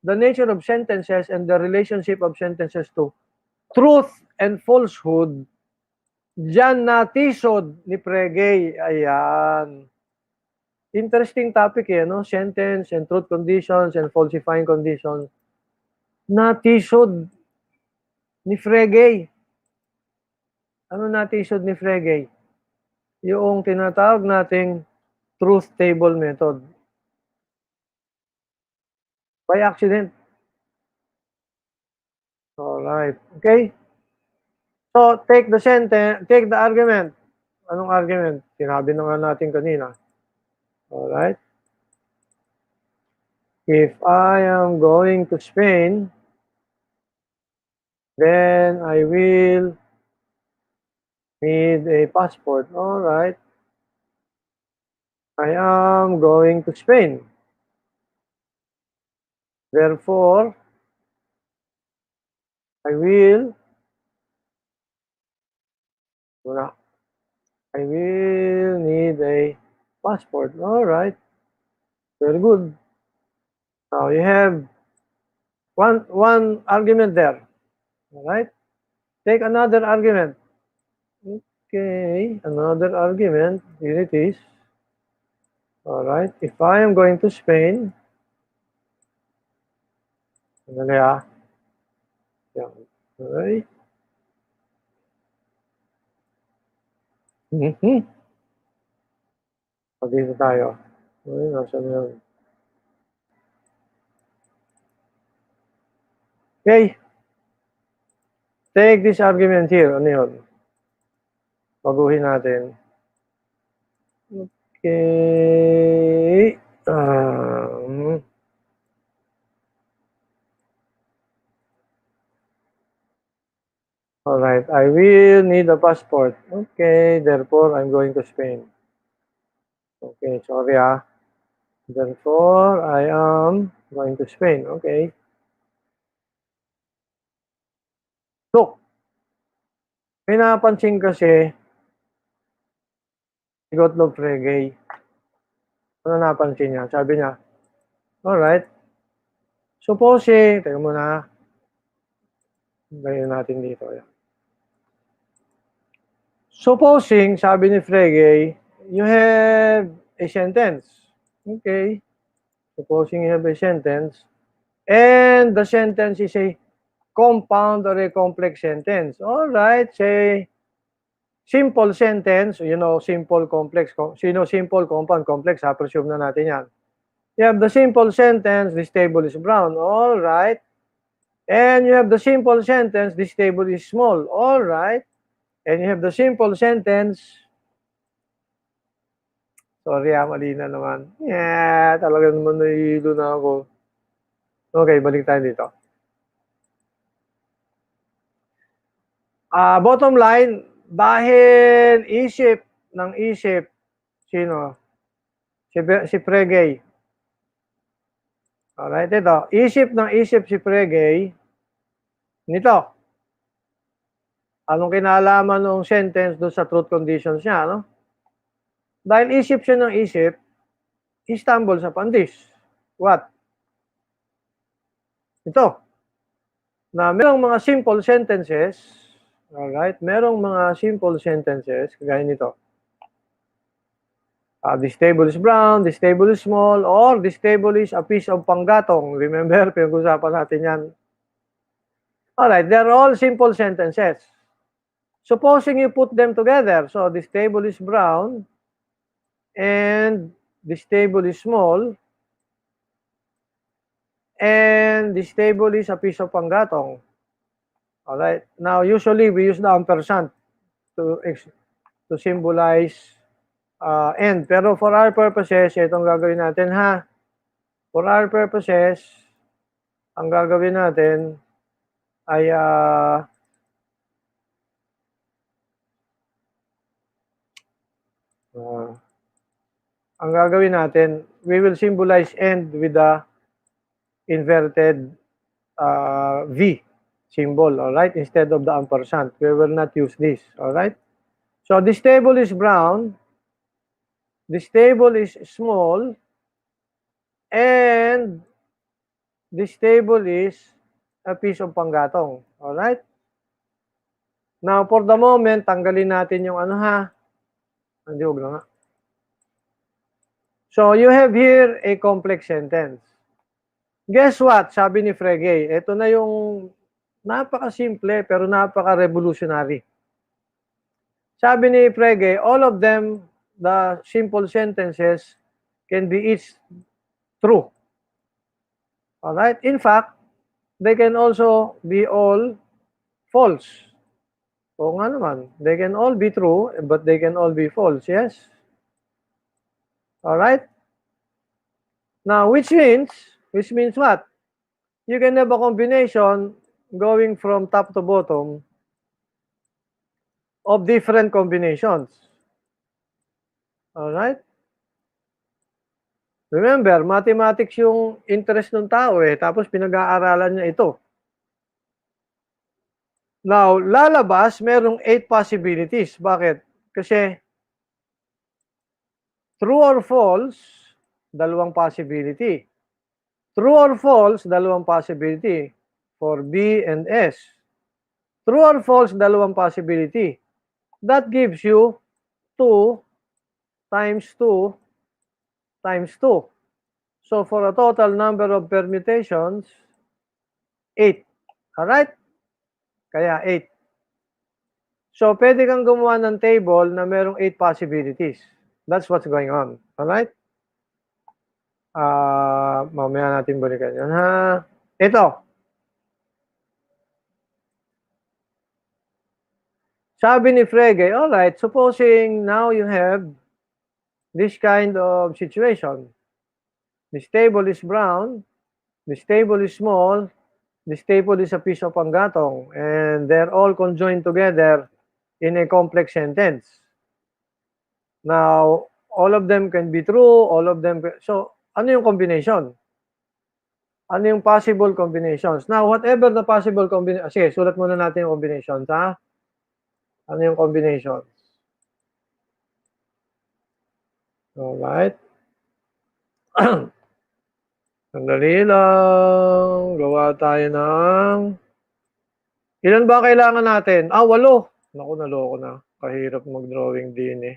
the nature of sentences and the relationship of sentences to truth and falsehood, diyan natisod ni Pregay. Ayan. Interesting topic eh, no? Sentence and truth conditions and falsifying conditions. Natisod ni Fregay. Ano natisod ni Fregay? Yung tinatawag nating truth table method. By accident. Alright. Okay? So, take the sentence, take the argument. Anong argument? Sinabi na nga natin kanina. Alright? If I am going to Spain, then I will need a passport. Alright. I am going to Spain. Therefore, I will need a passport. Alright. Very good. Now you have one argument there. Alright? Take another argument. Okay, another argument. Here it is. Alright, if I am going to Spain, alright. Dito tayo. Okay. Take this argument here. Ano yun? Baguhin natin. Okay. Alright, I will need a passport. Okay, therefore, I'm going to Spain. Okay, sorry Therefore, I am going to Spain. Okay. Look, May napansin kasi si Gottlob Frege. Ano napansin niya? Sabi niya, alright, supposing, teka muna, ganyan natin dito. Supposing, sabi ni Frege, you have a sentence. Okay. Supposing you have a sentence, and the sentence is a compound or a complex sentence. Alright, say, simple sentence, simple, complex, simple, compound, complex, presume na natin yan. You have the simple sentence, this table is brown. Alright. And you have the simple sentence, this table is small. Alright. And you have the simple sentence, sorry mali na naman. Yeah, talaga naman nahihilo na ako. Okay, balik tayo dito. Bottom line, dahil isip, sino? Si Frege. Alright, ito. Isip si Frege, nito. Anong kinalaman ng sentence doon sa truth conditions niya, no? Dahil isip siya ng isip, he stumbles upon this. What? Ito. Na merong mga simple sentences, alright, merong mga simple sentences, kagaya nito. This table is brown, this table is small, or this table is a piece of panggatong. Remember, pinag-usapan natin yan. Alright, they're all simple sentences. Supposing you put them together, so this table is brown, and this table is small, and this table is a piece of panggatong. Alright, now usually we use the ampersand to symbolize and. Pero for our purposes, itong gagawin natin ha. For our purposes, ang gagawin natin ay ang gagawin natin, we will symbolize end with the inverted V symbol, alright, instead of the ampersand. We will not use this, alright? So this table is brown, this table is small, and this table is a piece of panggatong, alright? Now, for the moment, tanggalin natin yung ano ha. Hindi, huwag na nga. So, you have here a complex sentence. Guess what? Sabi ni Frege, ito na yung napaka-simple pero napaka-revolutionary. Sabi ni Frege, all of them, the simple sentences, can be each true. Alright? In fact, they can also be all false. Oo nga naman. They can all be true, but they can all be false. Yes? Alright? Now, which means what? You can have a combination going from top to bottom of different combinations. Alright? Remember, mathematics yung interest ng tao tapos pinag-aaralan niya ito. Now, lalabas, merong 8 possibilities. Bakit? Kasi true or false, dalawang possibility. True or false, dalawang possibility for B and S. True or false, dalawang possibility. That gives you 2 times 2 times 2. So, for a total number of permutations, 8. Alright? Kaya 8. So, pwede kang gumawa ng table na merong 8 possibilities. That's what's going on. Alright? Mamaya natin balikan yan, ha? Ito. Sabi ni Frege, alright, supposing now you have this kind of situation. This table is brown, this table is small, this table is a piece of panggatong, and they're all conjoined together in a complex sentence. Now, all of them can be true, all of them... So, ano yung combination? Ano yung possible combinations? Now, whatever the possible combination... Sige, sulat muna natin yung combinations, ha? Ano yung combinations? Alright. Sandali lang. Gawa tayo ng... Ilan ba kailangan natin? 8. Naku, naloko na. Kahirap mag-drawing din eh.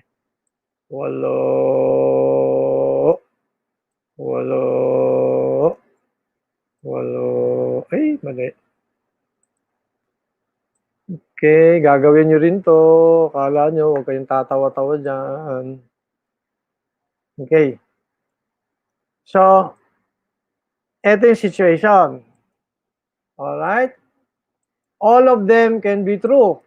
8. 8. 8. Ay, mali. Okay, gagawin nyo rin to. Akala nyo, huwag kayong tatawa-tawa dyan. Okay. So, eto yung situation. Alright? All of them can be true.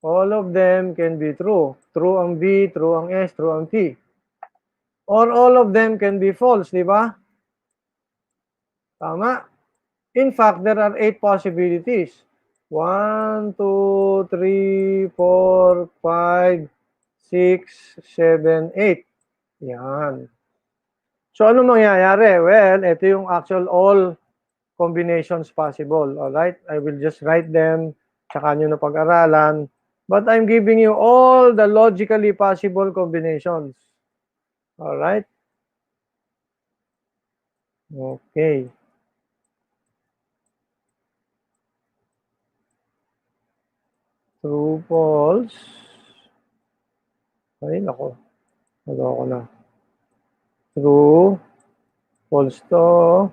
All of them can be true. True ang B, true ang S, true ang T. Or all of them can be false, di ba? Tama. In fact, there are 8 possibilities. 1, 2, 3, 4, 5, 6, 7, 8. Yan. So, ano mangyayari? Well, ito yung actual all combinations possible. Alright? I will just write them. Tsaka nyo na pag-aralan. But I'm giving you all the logically possible combinations. Alright? Okay. True, false. Ay, nako. Naloko na. True, false to,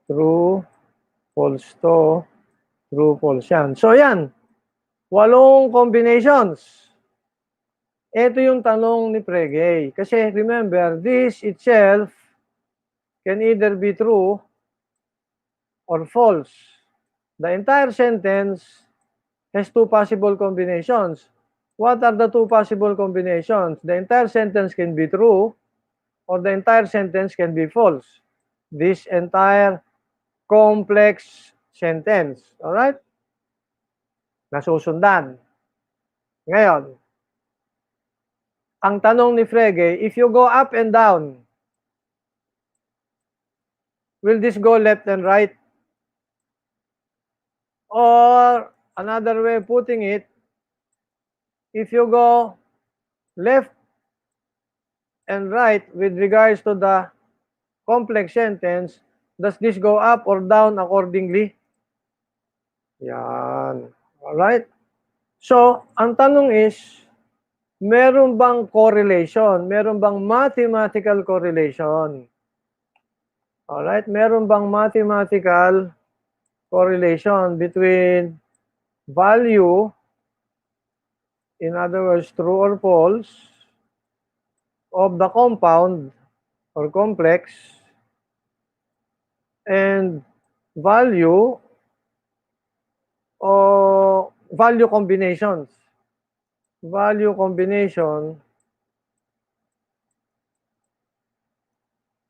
true, false to, true, false yan. So yan, 8 combinations. Ito yung tanong ni Frege. Kasi remember, this itself can either be true or false. The entire sentence has 2 possible combinations. What are the 2 possible combinations? The entire sentence can be true or the entire sentence can be false. This entire complex sentence. Alright? Nasusundan. Ngayon, ang tanong ni Frege, if you go up and down, will this go left and right? Or another way of putting it, if you go left and right with regards to the complex sentence, does this go up or down accordingly? Yan. Alright? So, ang tanong is, meron bang correlation? Meron bang mathematical correlation? Alright? Meron bang mathematical correlation between value, in other words, true or false, of the compound or complex and value o value combinations. Value combination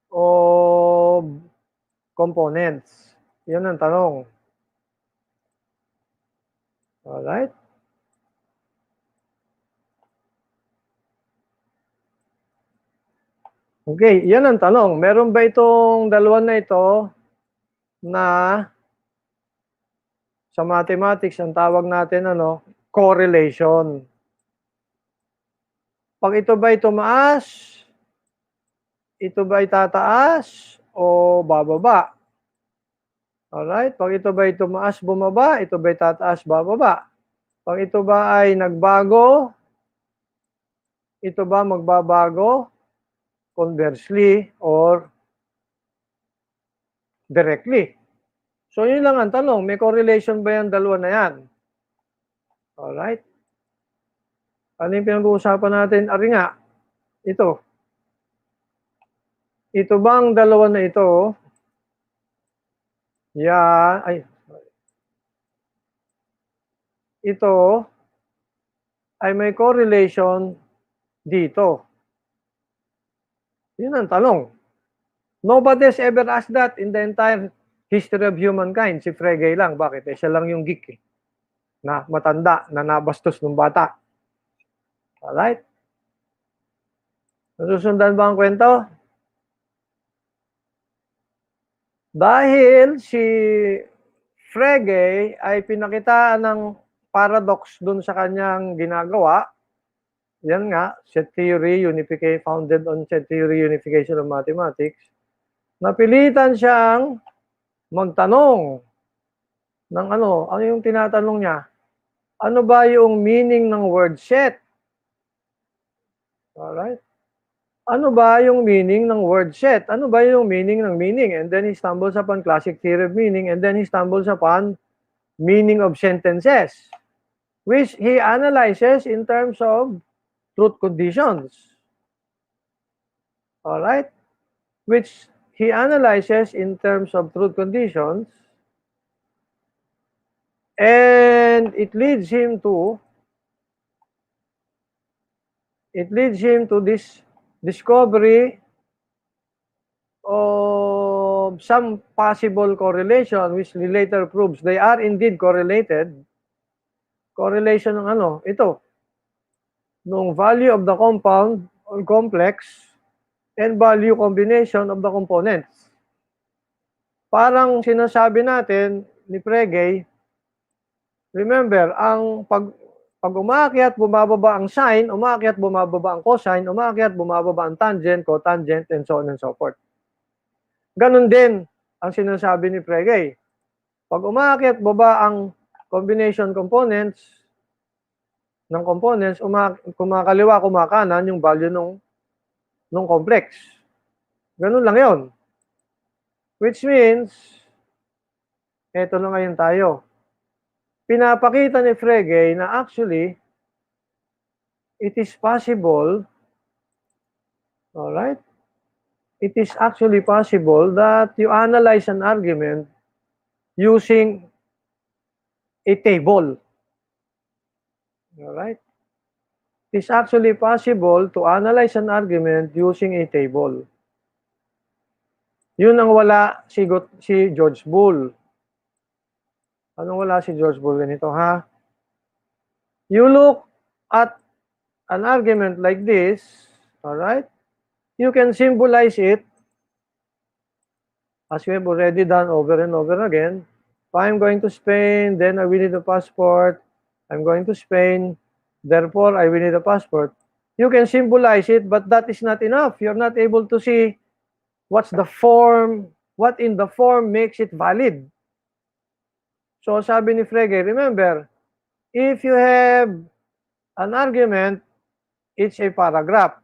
of components. Yan ang tanong. Alright? Okay, yan ang tanong. Meron ba itong dalawa na ito na sa mathematics ang tawag natin correlation. Pag ito ba'y tumaas, ito ba'y tataas o bababa? Alright, pag ito ba'y tumaas, bumaba, ito ba'y tataas, bababa? Pag ito ba ay nagbago, ito ba magbabago? Conversely or directly. So, yun lang ang tanong. May correlation ba yung dalawa na yan? Alright? Ano yung pinag-uusapan natin? Ari nga, ito. Ito bang dalawa na ito? Yan. Ay. Ito ay may correlation dito. Yun ang tanong. Nobody has ever asked that in the entire history of humankind. Si Frege lang. Bakit? Siya lang yung geek na matanda, na nabastos ng bata. Alright? Nasusundan ba ang kwento? Dahil si Frege ay pinakitaan ng paradox dun sa kanyang ginagawa, yan nga, set theory, founded on set theory, unification of mathematics, napilitan siyang magtanong ng ano yung tinatanong niya? Ano ba yung meaning ng word set? Alright? Ano ba yung meaning ng word set? Ano ba yung meaning ng meaning? And then he stumbles upon classic theory of meaning, and then he stumbles upon meaning of sentences, which he analyzes in terms of truth conditions. Alright? Which he analyzes in terms of truth conditions, and it leads him to this discovery of some possible correlation, which later proves they are indeed correlated. Correlation ng ano? Ito. Nung value of the compound or complex and value combination of the components. Parang sinasabi natin ni Frege, remember, ang pag umaakyat, bumababa ang sine, umaakyat, bumababa ang cosine, umaakyat, bumababa ang tangent, cotangent, and so on and so forth. Ganon din ang sinasabi ni Frege. Pag umaakyat, baba ang combination components ng components, kumakaliwa, kumakanan yung value nung complex. Ganun lang yon. Which means, eto na ngayon tayo. Pinapakita ni Frege na actually, it is possible, alright? It is actually possible that you analyze an argument using a table. Alright? It is actually possible to analyze an argument using a table. Yun ang wala si George Boole. Anong wala si George Boole? Ganito, ha? You look at an argument like this, alright? You can symbolize it, as we have already done over and over again. If I'm going to Spain, then I will need a passport. I'm going to Spain, therefore I will need a passport. You can symbolize it, but that is not enough. You're not able to see what's the form, what in the form makes it valid. So sabi ni Frege, remember, if you have an argument, it's a paragraph.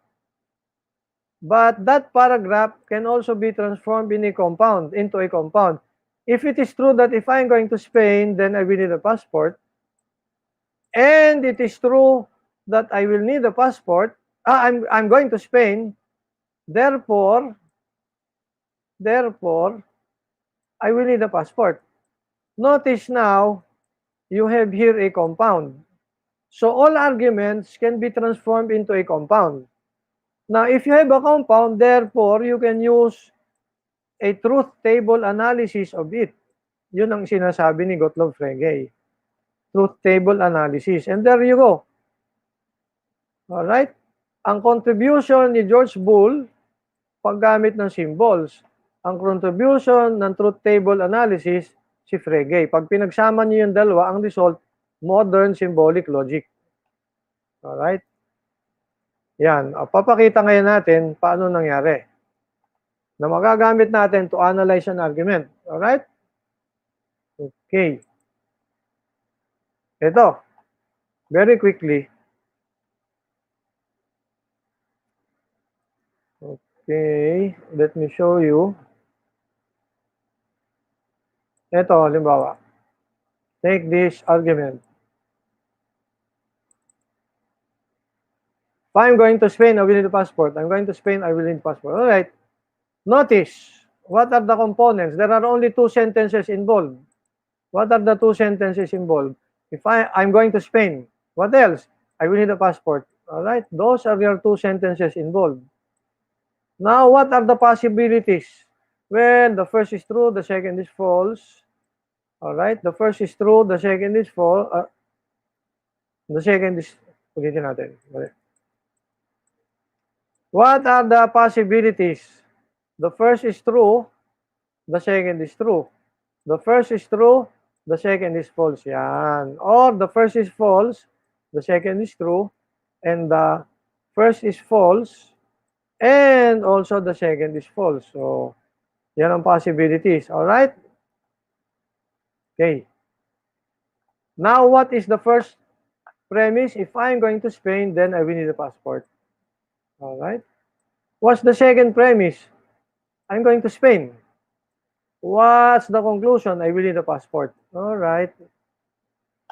But that paragraph can also be transformed into a compound. If it is true that if I'm going to Spain, then I will need a passport, and it is true that I will need a passport, I'm going to Spain, therefore, I will need a passport. Notice now, you have here a compound. So all arguments can be transformed into a compound. Now, if you have a compound, therefore, you can use a truth table analysis of it. Yun ang sinasabi ni Gottlob Frege. Truth table analysis. And there you go. Alright? Ang contribution ni George Boole, paggamit ng symbols. Ang contribution ng truth table analysis, si Frege. Pag pinagsama niyo yung dalawa, ang result, modern symbolic logic. Alright? Yan. Papakita ngayon natin paano nangyari. Na magagamit natin to analyze an argument. Alright? Okay. Ito. Very quickly. Okay. Let me show you. Ito, halimbawa. Take this argument. If I'm going to Spain, I will need a passport. I'm going to Spain, I will need a passport. All right. Notice, what are the components? There are only two sentences involved. What are the two sentences involved? If I'm going to Spain, what else? I will need a passport. All right. Those are your two sentences involved. Now, what are the possibilities? Well, the first is true, the second is false. All right. The first is true, the second is false. The second is, ulitin natin. What are the possibilities? The first is true, the second is true. The first is true, the second is false. Yan. Or the first is false, the second is true, and the first is false, and also the second is false. So, yan ang possibilities. Alright? Okay. Now, what is the first premise? If I'm going to Spain, then I will need a passport. Alright? What's the second premise? I'm going to Spain. What's the conclusion? I will need a passport. Alright.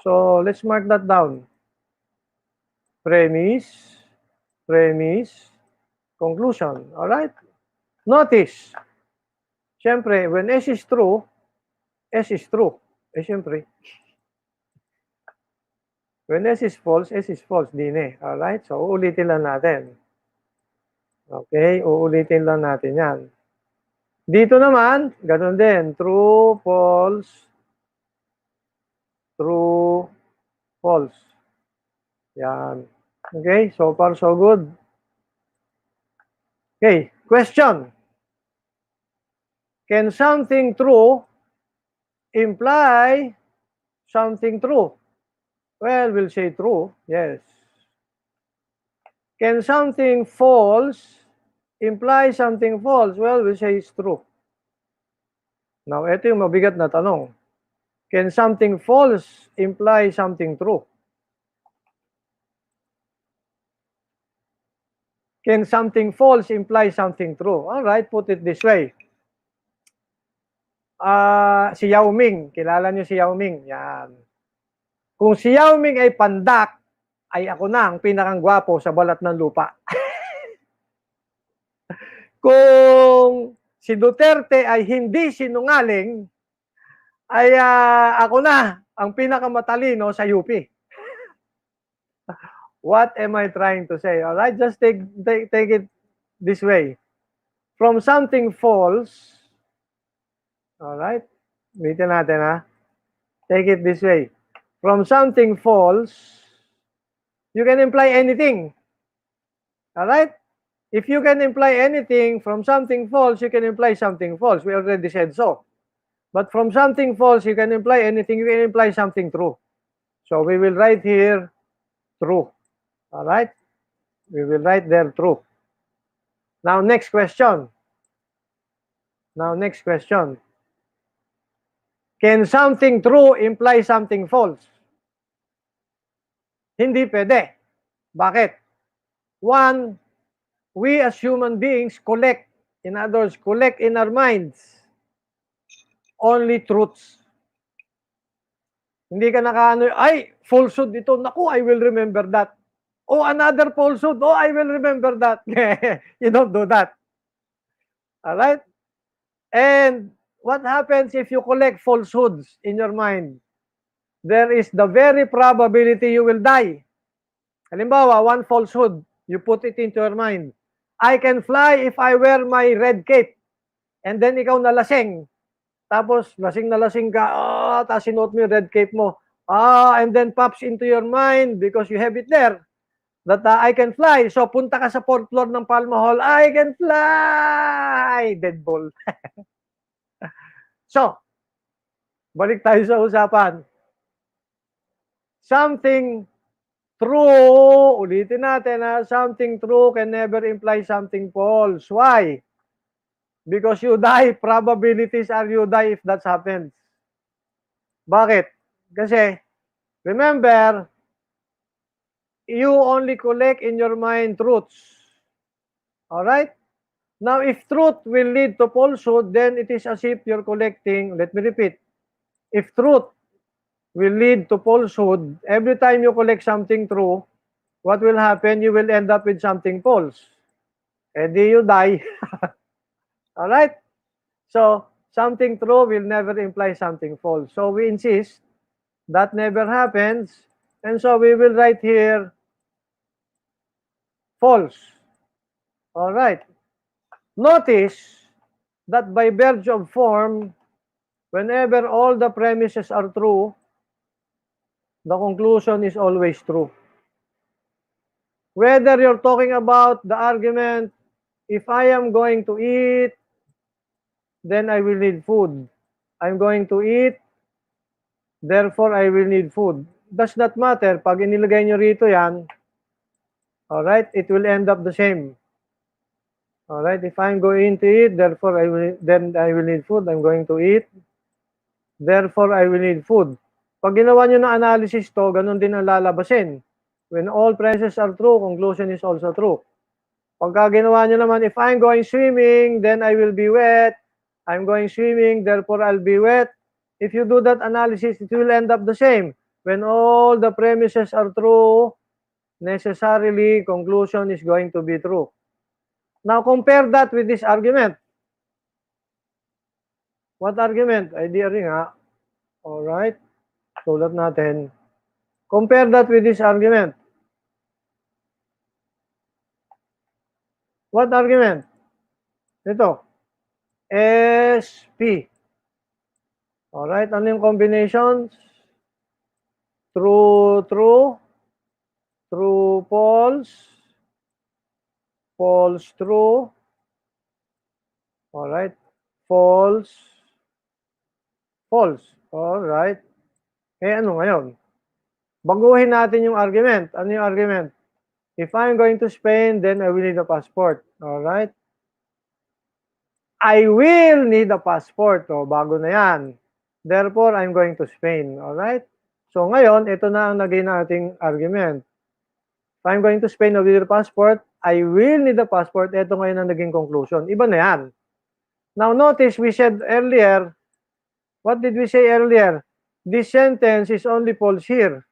So, let's mark that down. Premise, premise, conclusion. Alright? Notice, syempre, when S is true, S is true. Syempre, when S is false din eh. Alright? So, uulitin lang natin. Okay? Uulitin lang natin yan. Dito naman, ganun din. True, false, true, false. Yan. Okay? So far, so good. Okay. Question. Can something true imply something true? Well, we'll say true. Yes. Can something false imply something false? Well, we'll say it's true. Now, ito yung mabigat na tanong. Can something false imply something true? Can something false imply something true? All right, put it this way. Si Yao Ming, kilala niyo si Yao Ming? Yan. Kung si Yao Ming ay pandak, ay ako na ang pinakang-gwapo sa balat ng lupa. Kung si Duterte ay hindi sinungaling, ay ako na ang pinakamatalino sa UP. What am I trying to say? All right, just take it this way. From something false, all right, ulitin natin ha. Take it this way. From something false, you can imply anything. All right? If you can imply anything from something false, you can imply something false. We already said so. But from something false, you can imply anything. You can imply something true. So we will write here true. All right? We will write there true. Now, next question. Can something true imply something false? Hindi pwede. Bakit? One, we as human beings collect, in other words, collect in our minds only truths. Hindi ka nakaano, ay, falsehood ito, naku, I will remember that. Oh, another falsehood, oh, I will remember that. You don't do that. All right? And what happens if you collect falsehoods in your mind? There is the very probability you will die. Halimbawa, one falsehood, you put it into your mind. I can fly if I wear my red cape. And then ikaw nalasing. Tapos, lasing na lasing ka, tapos sinuot mo yung red cape mo. And then pops into your mind because you have it there that I can fly. So, punta ka sa 4th floor ng Palma Hall, I can fly! Dead ball. So, balik tayo sa usapan. Something true, ulitin natin something true can never imply something false. Why? Because you die, probabilities are you die if that happens. Bakit? Kasi, remember, you only collect in your mind truths. Alright? Now, if truth will lead to falsehood, then it is as if you're collecting, let me repeat, if truth will lead to falsehood, every time you collect something true, what will happen? You will end up with something false. Di you die. Alright? So, something true will never imply something false. So, we insist that never happens. And so, we will write here false. Alright. Notice that by virtue of form, whenever all the premises are true, the conclusion is always true. Whether you're talking about the argument, if I am going to eat, then I will need food. I'm going to eat, Therefore, I will need food. Does not matter. Pag inilagay nyo rito yan, alright, it will end up the same. Alright, if I'm going to eat, therefore then I will need food. I'm going to eat. Therefore, I will need food. Pag ginawa nyo ng analysis to, ganun din ang lalabasin. When all premises are true, conclusion is also true. Pagka ginawa nyo naman, if I'm going swimming, then I will be wet. I'm going swimming, therefore I'll be wet. If you do that analysis, it will end up the same. When all the premises are true, necessarily, conclusion is going to be true. Now, compare that with this argument. What argument? Idea rin ha. Alright. Sulat natin. Compare that with this argument. What argument? Ito. SP. Alright. Ano yung combinations? True, true. True, false. False, true. Alright. False. False. Alright. Ano ngayon? Baguhin natin yung argument. Ano yung argument? If I'm going to Spain, then I will need a passport. Alright? I will need a passport. O, bago na yan. Therefore, I'm going to Spain. Alright? So, ngayon, ito na ang naging nating argument. If I'm going to Spain, I will need a passport. I will need a passport. Ito ngayon ang naging conclusion. Iba na yan. Now, notice we said earlier, what did we say earlier? This sentence is only false here.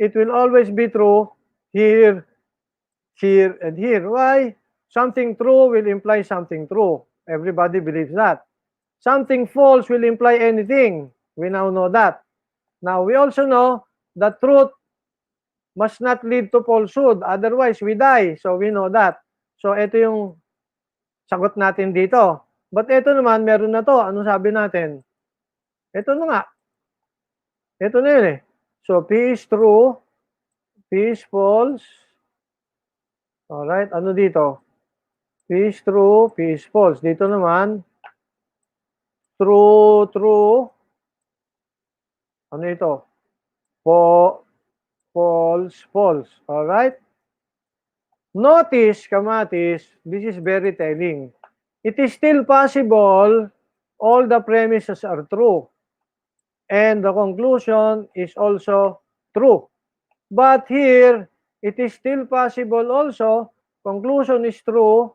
It will always be true here, here, and here. Why? Something true will imply something true. Everybody believes that. Something false will imply anything. We now know that. Now, we also know that truth must not lead to falsehood. Otherwise, we die. So, we know that. So, ito yung sagot natin dito. But ito naman, meron na to. Ano sabi natin? Ito na nga. Ito na yun eh. So, P is true. P is false. Alright, ano dito? P is true, P is false. Dito naman, true, true. Ano ito? False, false. Alright? Notice, kamatis, this is very telling. It is still possible all the premises are true. And the conclusion is also true. But here, it is still possible also, conclusion is true,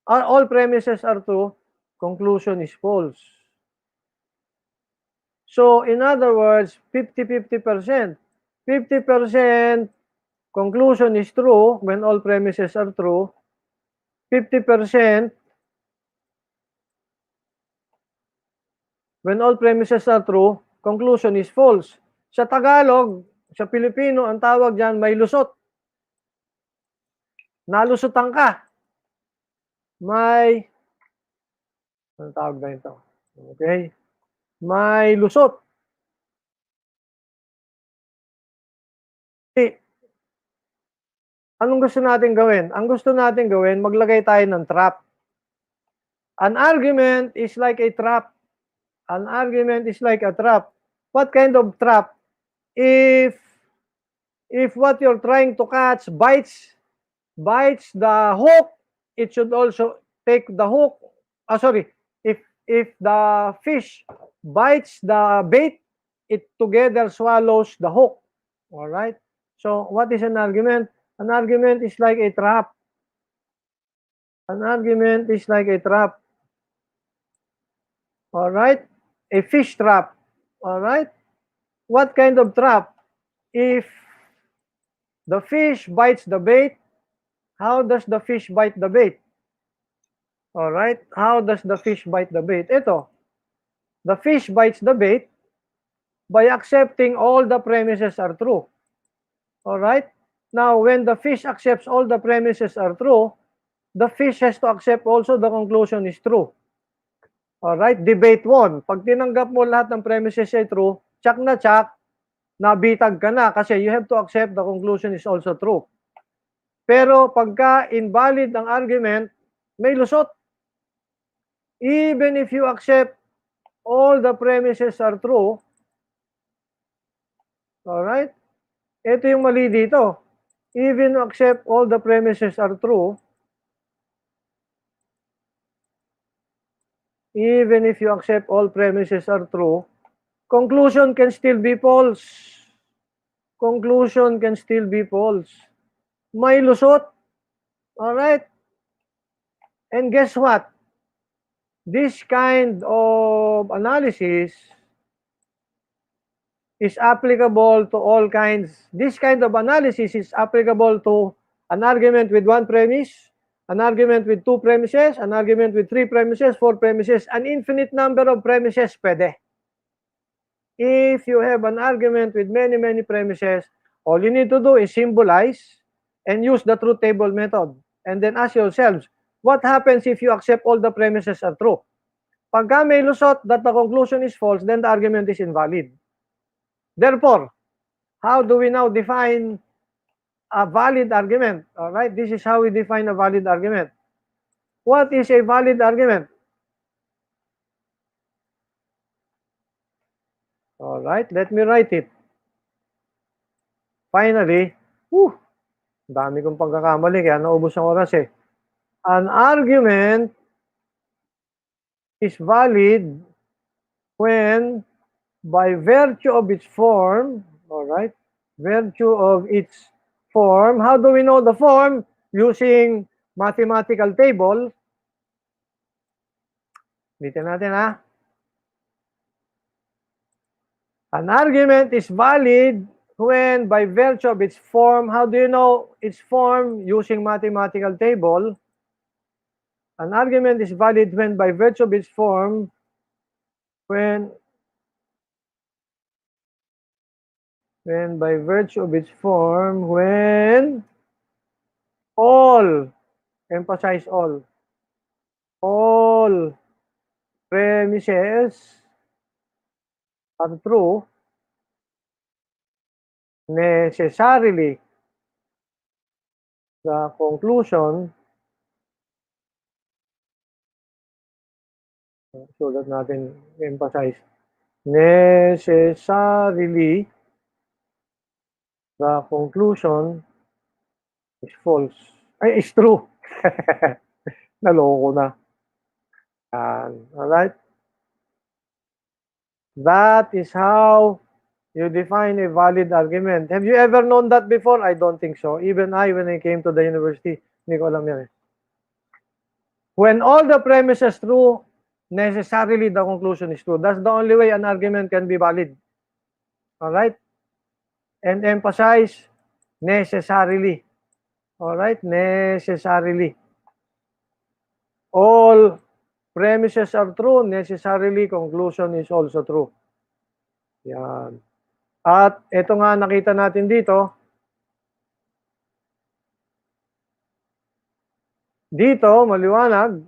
all premises are true, conclusion is false. So, in other words, 50-50%. 50% conclusion is true when all premises are true. 50% when all premises are true, conclusion is false. Sa Tagalog, sa Pilipino, ang tawag dyan, may lusot. Nalusutan ka. May, anong tawag na ito? Okay? May lusot. Anong gusto natin gawin? Ang gusto natin gawin, maglagay tayo ng trap. An argument is like a trap. An argument is like a trap. What kind of trap? If what you're trying to catch bites the hook, it should also take the hook. If the fish bites the bait, it together swallows the hook. All right? So, what is an argument? An argument is like a trap. An argument is like a trap. All right? A fish trap. All right? What kind of trap? If the fish bites the bait, how does the fish bite the bait? All right? How does the fish bite the bait? Ito. The fish bites the bait by accepting all the premises are true. All right? Now, when the fish accepts all the premises are true, the fish has to accept also the conclusion is true. All right? Debate won. Pag tinanggap mo lahat ng premises ay true, tsak na tsak, nabitag ka na kasi you have to accept the conclusion is also true. Pero pagka invalid ang argument, may lusot. Even if you accept all the premises are true, alright? Ito yung mali dito. Even accept all the premises are true, even if you accept all premises are true, conclusion can still be false. Conclusion can still be false. May lusot. Alright? And guess what? This kind of analysis is applicable to all kinds. This kind of analysis is applicable to an argument with one premise, an argument with two premises, an argument with three premises, four premises, an infinite number of premises pwede. If you have an argument with many, many premises, all you need to do is symbolize and use the truth table method. And then ask yourselves, what happens if you accept all the premises are true? Pagka may lusot that the conclusion is false, then the argument is invalid. Therefore, how do we now define a valid argument? All right, this is how we define a valid argument. What is a valid argument? All right, let me write it. Finally, dami kong pagkakamali kaya naubos ang oras eh. An argument is valid when by virtue of its form, all right, virtue of its form. How do we know the form? Using mathematical table. Ulitin natin ha. An argument is valid when by virtue of its form. How do you know its form? Using mathematical table. An argument is valid when by virtue of its form, when by virtue of its form, when all, emphasize all premises are true, necessarily the conclusion, sulat natin, emphasize, necessarily the conclusion is false. Ay, is true. Naloko na. Alright? That is how you define a valid argument. Have you ever known that before? I don't think so. Even I, when I came to the university, hindi ko alam yan eh. When all the premises true, necessarily the conclusion is true. That's the only way an argument can be valid. Alright? And emphasize, necessarily. Alright? Necessarily. All premises are true, necessarily conclusion is also true. Yan. At ito nga nakita natin dito. Dito, maliwanag.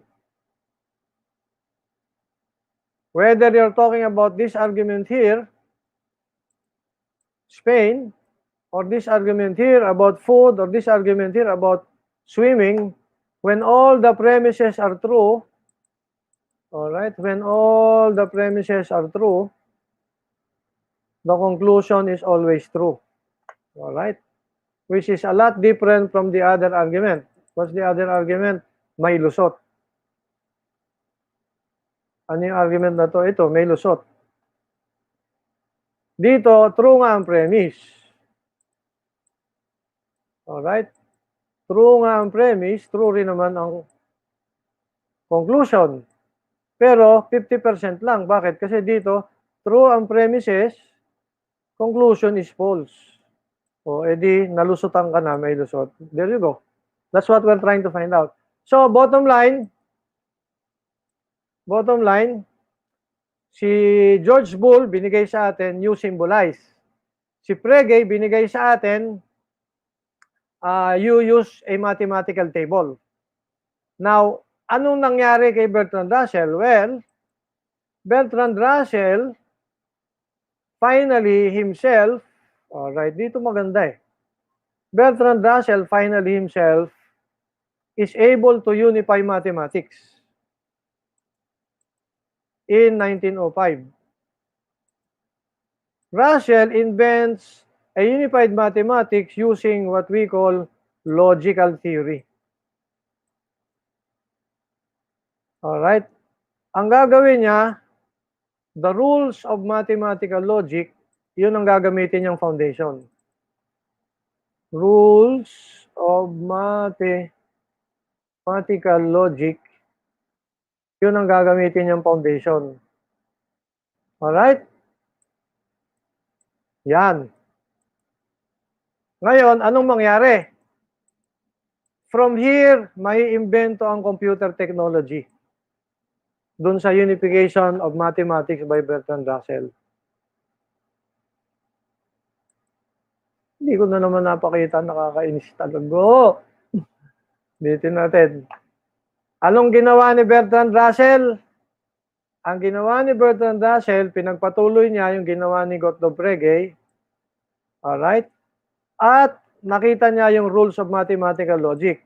Whether you're talking about this argument here, Spain, or this argument here about food, or this argument here about swimming, when all the premises are true, all right, when all the premises are true, the conclusion is always true. All right? Which is a lot different from the other argument. What's the other argument? May lusot. Ano yung argument na to? Ito, may lusot. Dito, true nga ang premise. Alright? True nga ang premise, true rin naman ang conclusion. Pero 50% lang. Bakit? Kasi dito, true ang premises, conclusion is false. O edi, nalusutan ka na, may lusot. There you go. That's what we're trying to find out. So, bottom line, si George Bull binigay sa atin you symbolize. Si Frege binigay sa atin you use a mathematical table. Now, anong nangyari kay Bertrand Russell? Well, Bertrand Russell finally himself, alright, dito maganda eh. Bertrand Russell finally himself is able to unify mathematics. in 1905. Russell invents a unified mathematics using what we call logical theory. Alright? Ang gagawin niya, the rules of mathematical logic, yun ang gagamitin niyang foundation. Rules of mathematical logic, yun ang gagamitin niyang foundation. Alright? Yan. Ngayon, anong mangyari? From here, may imbento ang computer technology dun sa unification of mathematics by Bertrand Russell. Hindi ko na naman napakita, nakakainis talaga. Dito natin. Anong ginawa ni Bertrand Russell? Ang ginawa ni Bertrand Russell, pinagpatuloy niya yung ginawa ni Gottlob Frege. Alright? At nakita niya yung rules of mathematical logic.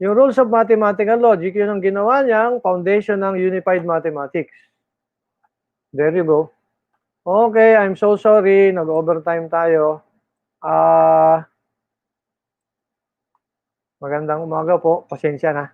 Yung rules of mathematical logic, yun ang ginawa niyang foundation ng unified mathematics. There you go. Okay, I'm so sorry. Nag-overtime tayo. Magandang umaga po. Pasensya na.